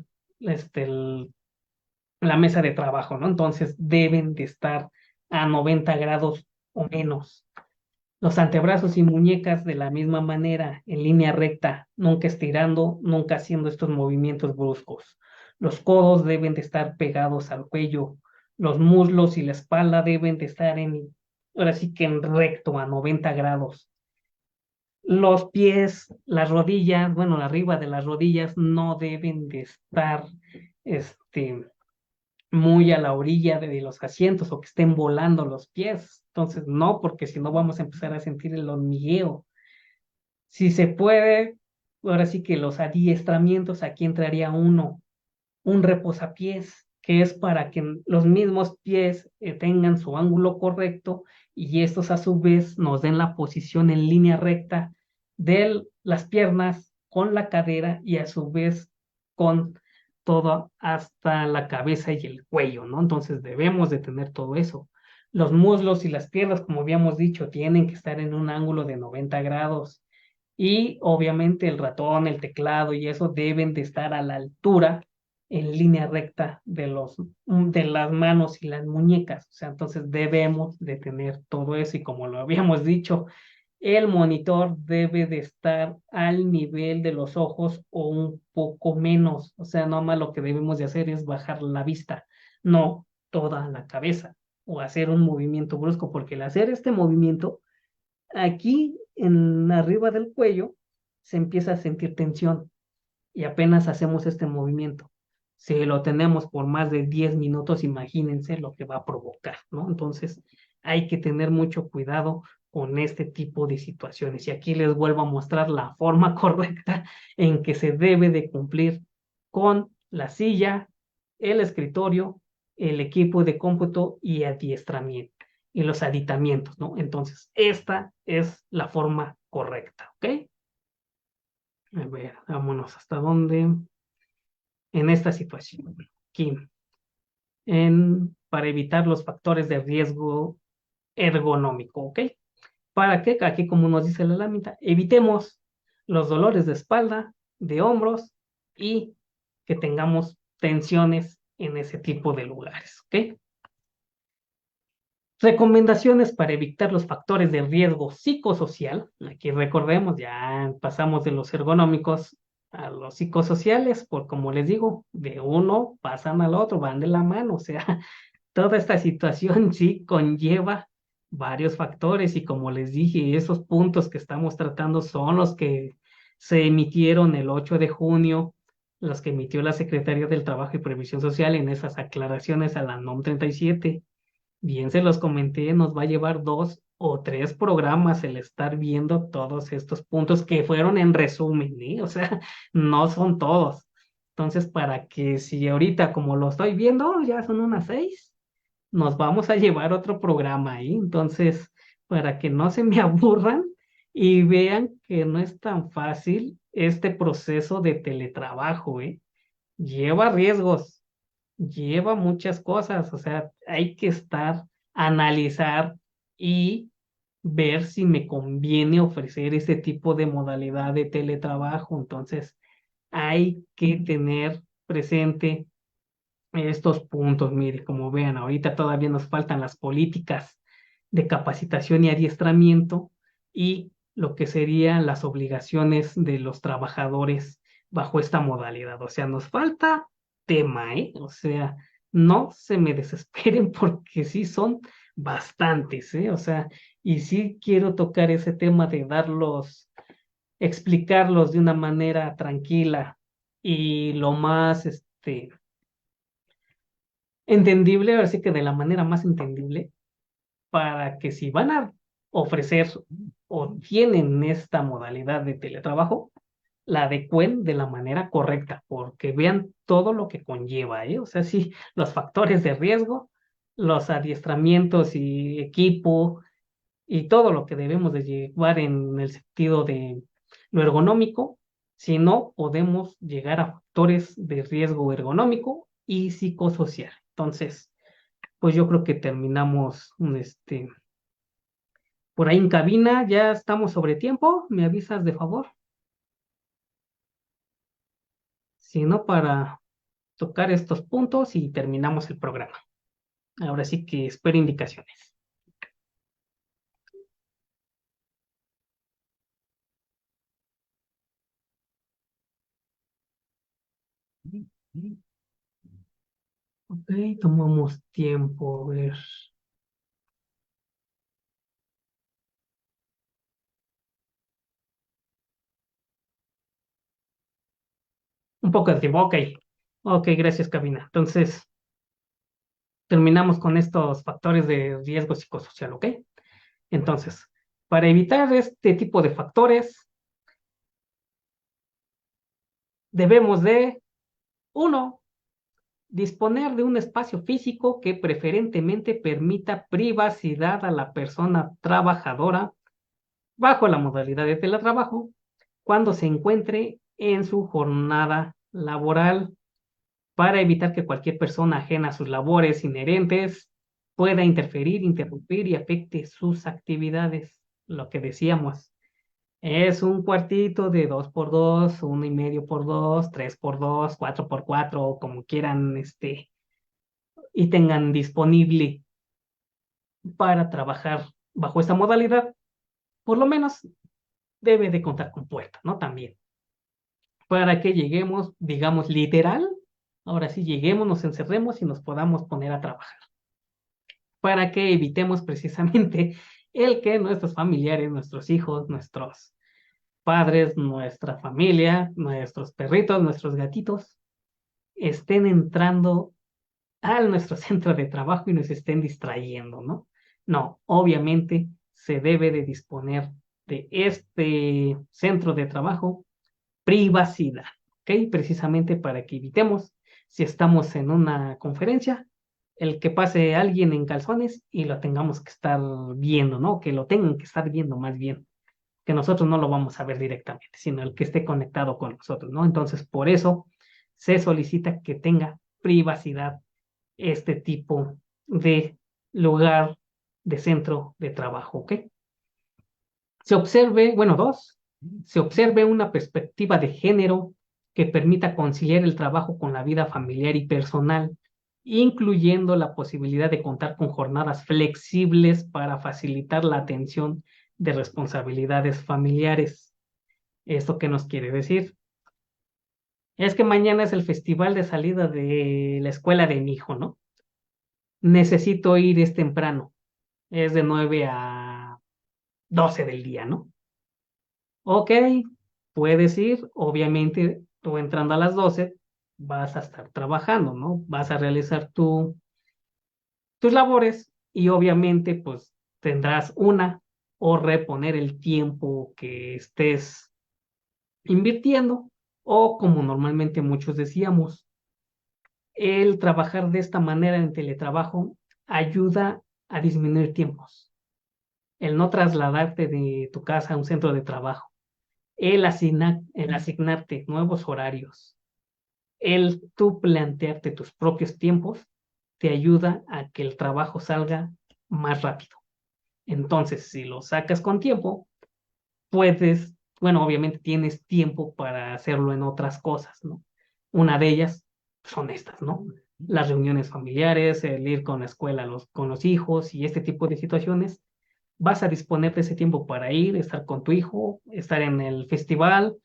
mesa de trabajo, ¿no? Entonces deben de estar a 90 grados o menos. Los antebrazos y muñecas de la misma manera, en línea recta, nunca estirando, nunca haciendo estos movimientos bruscos. Los codos deben de estar pegados al cuello. Los muslos y la espalda deben de estar ahora sí que en recto, a 90 grados. Los pies, las rodillas, bueno, arriba de las rodillas no deben de estar, este, muy a la orilla de los asientos o que estén volando los pies. Entonces, no, porque si no vamos a empezar a sentir el hormigueo. Si se puede, ahora sí que los adiestramientos, aquí entraría un reposapiés, que es para que los mismos pies tengan su ángulo correcto y estos a su vez nos den la posición en línea recta de las piernas con la cadera y a su vez con todo hasta la cabeza y el cuello, ¿no? Entonces debemos de tener todo eso. Los muslos y las piernas, como habíamos dicho, tienen que estar en un ángulo de 90 grados y obviamente el ratón, el teclado y eso deben de estar a la altura en línea recta de las manos y las muñecas. O sea, entonces debemos de tener todo eso y como lo habíamos dicho, el monitor debe de estar al nivel de los ojos o un poco menos. O sea, nomás lo que debemos de hacer es bajar la vista, no toda la cabeza o hacer un movimiento brusco, porque el hacer este movimiento aquí en arriba del cuello se empieza a sentir tensión y apenas hacemos este movimiento. Si lo tenemos por más de 10 minutos, imagínense lo que va a provocar, ¿no? Entonces, hay que tener mucho cuidado con este tipo de situaciones. Y aquí les vuelvo a mostrar la forma correcta en que se debe de cumplir con la silla, el escritorio, el equipo de cómputo y adiestramiento y los aditamientos, ¿no? Entonces, esta es la forma correcta, ¿ok? A ver, vámonos hasta dónde en esta situación. Aquí. para evitar los factores de riesgo ergonómico, ¿ok? Para que aquí, como nos dice la lámina, evitemos los dolores de espalda, de hombros y que tengamos tensiones en ese tipo de lugares, ¿ok? Recomendaciones para evitar los factores de riesgo psicosocial. Aquí recordemos, ya pasamos de los ergonómicos a los psicosociales, por como les digo, de uno pasan al otro, van de la mano. O sea, toda esta situación sí conlleva varios factores y como les dije, esos puntos que estamos tratando son los que se emitieron el 8 de junio, los que emitió la Secretaría del Trabajo y Previsión Social en esas aclaraciones a la NOM 37. Bien se los comenté, nos va a llevar 2 o 3 programas el estar viendo todos estos puntos que fueron en resumen, ¿eh? O sea, no son todos. Entonces, para que si ahorita como lo estoy viendo, ya son unas 6, nos vamos a llevar otro programa ahí. Entonces, para que no se me aburran y vean que no es tan fácil este proceso de teletrabajo, ¿eh? Lleva riesgos, lleva muchas cosas, o sea, hay que analizar y ver si me conviene ofrecer ese tipo de modalidad de teletrabajo. Entonces, hay que tener presente estos puntos. Mire, como vean, ahorita todavía nos faltan las políticas de capacitación y adiestramiento y lo que serían las obligaciones de los trabajadores bajo esta modalidad. O sea, nos falta tema, ¿eh? O sea, no se me desesperen porque sí son bastantes, ¿eh? O sea, y sí quiero tocar ese tema de explicarlos de una manera tranquila y lo más, entendible, así que de la manera más entendible, para que si van a ofrecer o tienen esta modalidad de teletrabajo, la adecuen de la manera correcta, porque vean todo lo que conlleva, ¿eh? O sea, sí, los factores de riesgo, los adiestramientos y equipo y todo lo que debemos de llevar en el sentido de lo ergonómico, si no podemos llegar a factores de riesgo ergonómico y psicosocial. Entonces, pues yo creo que terminamos por ahí en cabina, ya estamos sobre tiempo, ¿me avisas de favor? Si no, para tocar estos puntos y terminamos el programa. Ahora sí que espero indicaciones. Ok, tomamos tiempo, a ver. Un poco de tiempo, ok. Ok, gracias, cabina. Entonces, terminamos con estos factores de riesgo psicosocial, ¿ok? Entonces, para evitar este tipo de factores, debemos de, uno, disponer de un espacio físico que preferentemente permita privacidad a la persona trabajadora bajo la modalidad de teletrabajo cuando se encuentre en su jornada laboral para evitar que cualquier persona ajena a sus labores inherentes pueda interferir, interrumpir y afecte sus actividades. Lo que decíamos, es un cuartito de 2 por 2, 1,5 por 2, 3 por 2, 4 por 4, como quieran, y tengan disponible para trabajar bajo esta modalidad, por lo menos debe de contar con puerta, ¿no? También, para que lleguemos, digamos, literal, ahora sí lleguemos, nos encerremos y nos podamos poner a trabajar, para que evitemos precisamente el que nuestros familiares, nuestros hijos, nuestros padres, nuestra familia, nuestros perritos, nuestros gatitos, estén entrando a nuestro centro de trabajo y nos estén distrayendo, ¿no? No, obviamente se debe de disponer de este centro de trabajo privacidad, ¿ok? Precisamente para que evitemos, si estamos en una conferencia, el que pase alguien en calzones y lo tengamos que estar viendo, ¿no? Que lo tengan que estar viendo más bien, que nosotros no lo vamos a ver directamente, sino el que esté conectado con nosotros, ¿no? Entonces, por eso se solicita que tenga privacidad este tipo de lugar de centro de trabajo, ¿ok? Se observe, bueno, dos, se observe una perspectiva de género que permita conciliar el trabajo con la vida familiar y personal, incluyendo la posibilidad de contar con jornadas flexibles para facilitar la atención de responsabilidades familiares. ¿Esto qué nos quiere decir? Es que mañana es el festival de salida de la escuela de mi hijo, ¿no? Necesito ir es temprano, es de 9 a 12 del día, ¿no? Ok, puedes ir, obviamente tú entrando a las 12 vas a estar trabajando, ¿no? Vas a realizar tus labores y obviamente pues tendrás una o reponer el tiempo que estés invirtiendo o como normalmente muchos decíamos, el trabajar de esta manera en teletrabajo ayuda a disminuir tiempos, el no trasladarte de tu casa a un centro de trabajo, el asignarte nuevos horarios, el tú plantearte tus propios tiempos, te ayuda a que el trabajo salga más rápido. Entonces, si lo sacas con tiempo, puedes, bueno, obviamente tienes tiempo para hacerlo en otras cosas, ¿no? Una de ellas son estas, ¿no? Las reuniones familiares, el ir con la escuela con los hijos y este tipo de situaciones. Vas a disponer de ese tiempo para ir, estar con tu hijo, estar en el festival,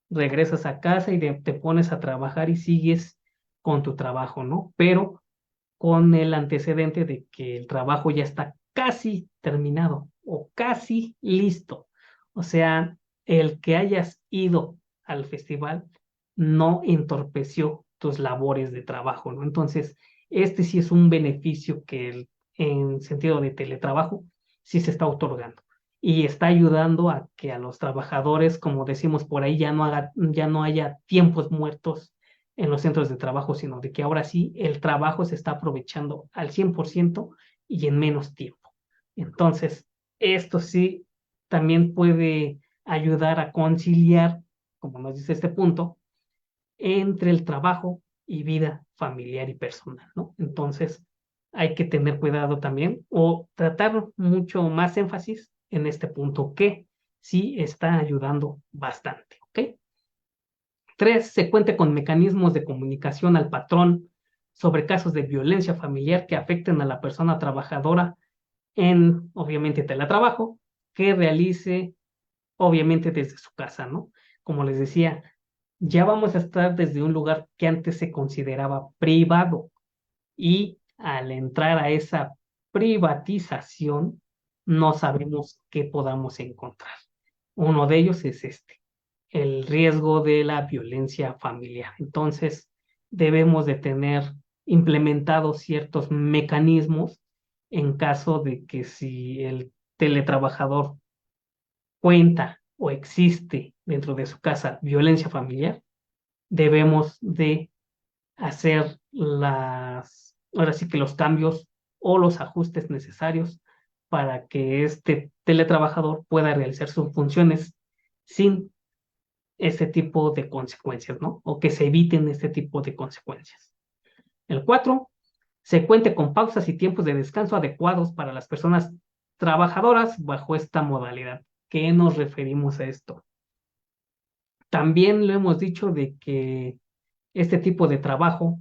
regresas a casa y te pones a trabajar y sigues con tu trabajo, ¿no? Pero con el antecedente de que el trabajo ya está casi terminado o casi listo. O sea, el que hayas ido al festival no entorpeció tus labores de trabajo, ¿no? Entonces, este sí es un beneficio que en sentido de teletrabajo sí se está otorgando y está ayudando a que a los trabajadores, como decimos por ahí, ya no haya tiempos muertos en los centros de trabajo, sino de que ahora sí el trabajo se está aprovechando al 100% y en menos tiempo. Entonces, esto sí también puede ayudar a conciliar, como nos dice este punto, entre el trabajo y vida familiar y personal, ¿no? Entonces, hay que tener cuidado también o tratar mucho más énfasis en este punto que sí está ayudando bastante, ¿ok? Tres, se cuente con mecanismos de comunicación al patrón sobre casos de violencia familiar que afecten a la persona trabajadora en, obviamente, teletrabajo, que realice, obviamente, desde su casa, ¿no? Como les decía, ya vamos a estar desde un lugar que antes se consideraba privado y al entrar a esa privatización, no sabemos qué podamos encontrar. Uno de ellos es este, el riesgo de la violencia familiar. Entonces, debemos de tener implementados ciertos mecanismos en caso de que si el teletrabajador cuenta o existe dentro de su casa violencia familiar, debemos de hacer ahora sí que los cambios o los ajustes necesarios para que este teletrabajador pueda realizar sus funciones sin este tipo de consecuencias, ¿no? O que se eviten este tipo de consecuencias. El cuatro, se cuente con pausas y tiempos de descanso adecuados para las personas trabajadoras bajo esta modalidad. ¿Qué nos referimos a esto? También lo hemos dicho de que este tipo de trabajo,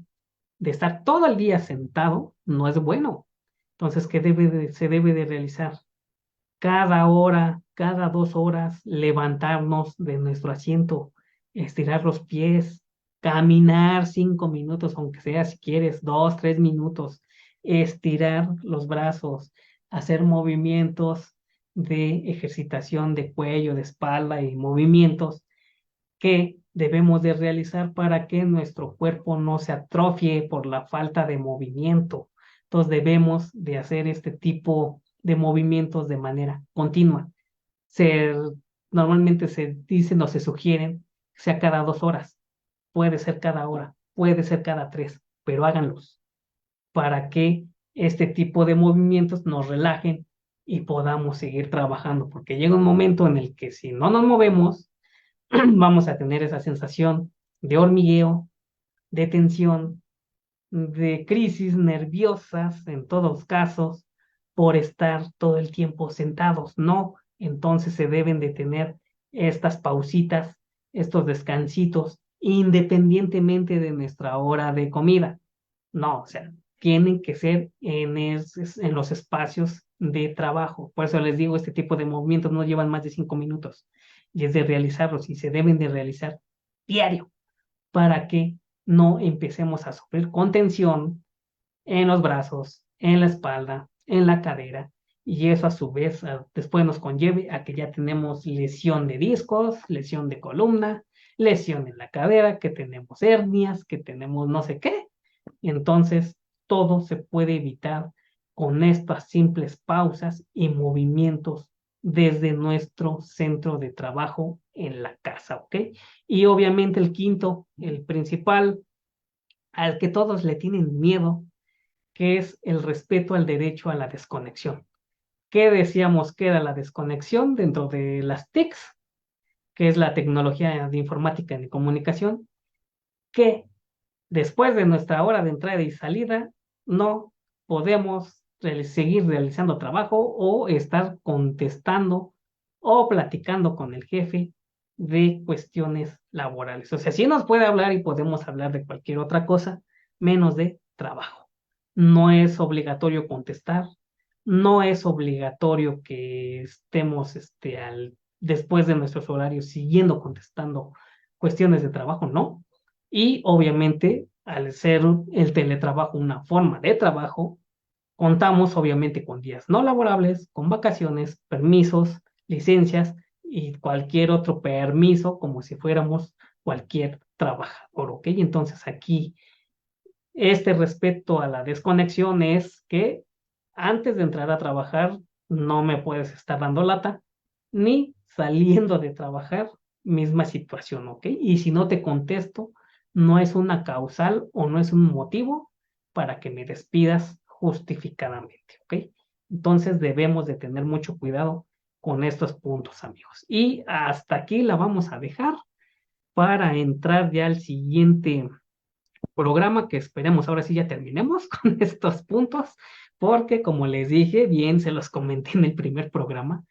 de estar todo el día sentado, no es bueno. Entonces, se debe de realizar? Cada hora, cada 2 horas, levantarnos de nuestro asiento, estirar los pies, caminar 5 minutos, aunque sea si quieres, 2, 3 minutos, estirar los brazos, hacer movimientos de ejercitación de cuello, de espalda y movimientos que debemos de realizar para que nuestro cuerpo no se atrofie por la falta de movimiento. Entonces debemos de hacer este tipo de movimientos de manera continua. Se, Normalmente se dicen o se sugieren que sea cada 2 horas, puede ser cada hora, puede ser cada tres, pero háganlos para que este tipo de movimientos nos relajen y podamos seguir trabajando, porque llega un momento en el que si no nos movemos, vamos a tener esa sensación de hormigueo, de tensión de crisis nerviosas en todos casos por estar todo el tiempo sentados. No, entonces se deben de tener estas pausitas, estos descansitos, independientemente de nuestra hora de comida. No, o sea, tienen que ser en los espacios de trabajo. Por eso les digo, este tipo de movimientos no llevan más de 5 minutos y es de realizarlos y se deben de realizar diario para que no empecemos a sufrir contención en los brazos, en la espalda, en la cadera, y eso a su vez después nos conlleve a que ya tenemos lesión de discos, lesión de columna, lesión en la cadera, que tenemos hernias, que tenemos no sé qué. Entonces, todo se puede evitar con estas simples pausas y movimientos desde nuestro centro de trabajo en la casa, ¿ok? Y obviamente el quinto, el principal, al que todos le tienen miedo, que es el respeto al derecho a la desconexión. ¿Qué decíamos que era la desconexión dentro de las TICs, que es la tecnología de informática y de comunicación? Que después de nuestra hora de entrada y salida, no podemos seguir realizando trabajo o estar contestando o platicando con el jefe de cuestiones laborales. O sea, sí nos puede hablar y podemos hablar de cualquier otra cosa, menos de trabajo. No es obligatorio contestar, no es obligatorio que estemos después de nuestros horarios siguiendo contestando cuestiones de trabajo, no. Y obviamente, al ser el teletrabajo una forma de trabajo, contamos obviamente con días no laborables, con vacaciones, permisos, licencias y cualquier otro permiso como si fuéramos cualquier trabajador, ¿ok? Entonces aquí este respeto a la desconexión es que antes de entrar a trabajar no me puedes estar dando lata, ni saliendo de trabajar, misma situación, ¿ok? Y si no te contesto, no es una causal o no es un motivo para que me despidas justificadamente, ¿ok? Entonces debemos de tener mucho cuidado con estos puntos, amigos. Y hasta aquí la vamos a dejar para entrar ya al siguiente programa, que esperemos ahora sí ya terminemos con estos puntos, porque como les dije, bien se los comenté en el primer programa,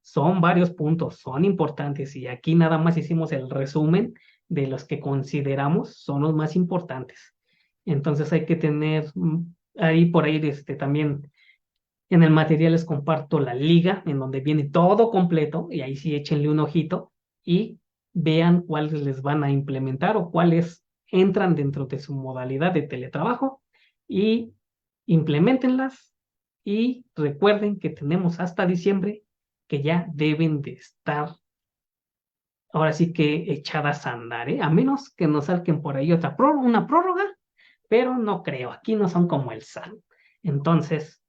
son varios puntos, son importantes y aquí nada más hicimos el resumen de los que consideramos son los más importantes. Entonces hay que tener ahí por ahí también en el material les comparto la liga en donde viene todo completo y ahí sí échenle un ojito y vean cuáles les van a implementar o cuáles entran dentro de su modalidad de teletrabajo y implementenlas y recuerden que tenemos hasta diciembre que ya deben de estar ahora sí que echadas a andar, ¿eh? A menos que nos salgan por ahí una prórroga, pero no creo, aquí no son como el SAT. Entonces,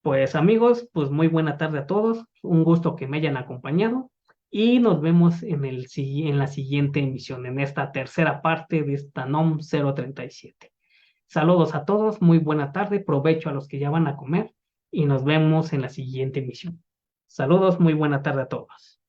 pues amigos, pues muy buena tarde a todos. Un gusto que me hayan acompañado y nos vemos en la siguiente emisión, en esta tercera parte de esta NOM 037. Saludos a todos, muy buena tarde, provecho a los que ya van a comer y nos vemos en la siguiente emisión. Saludos, muy buena tarde a todos.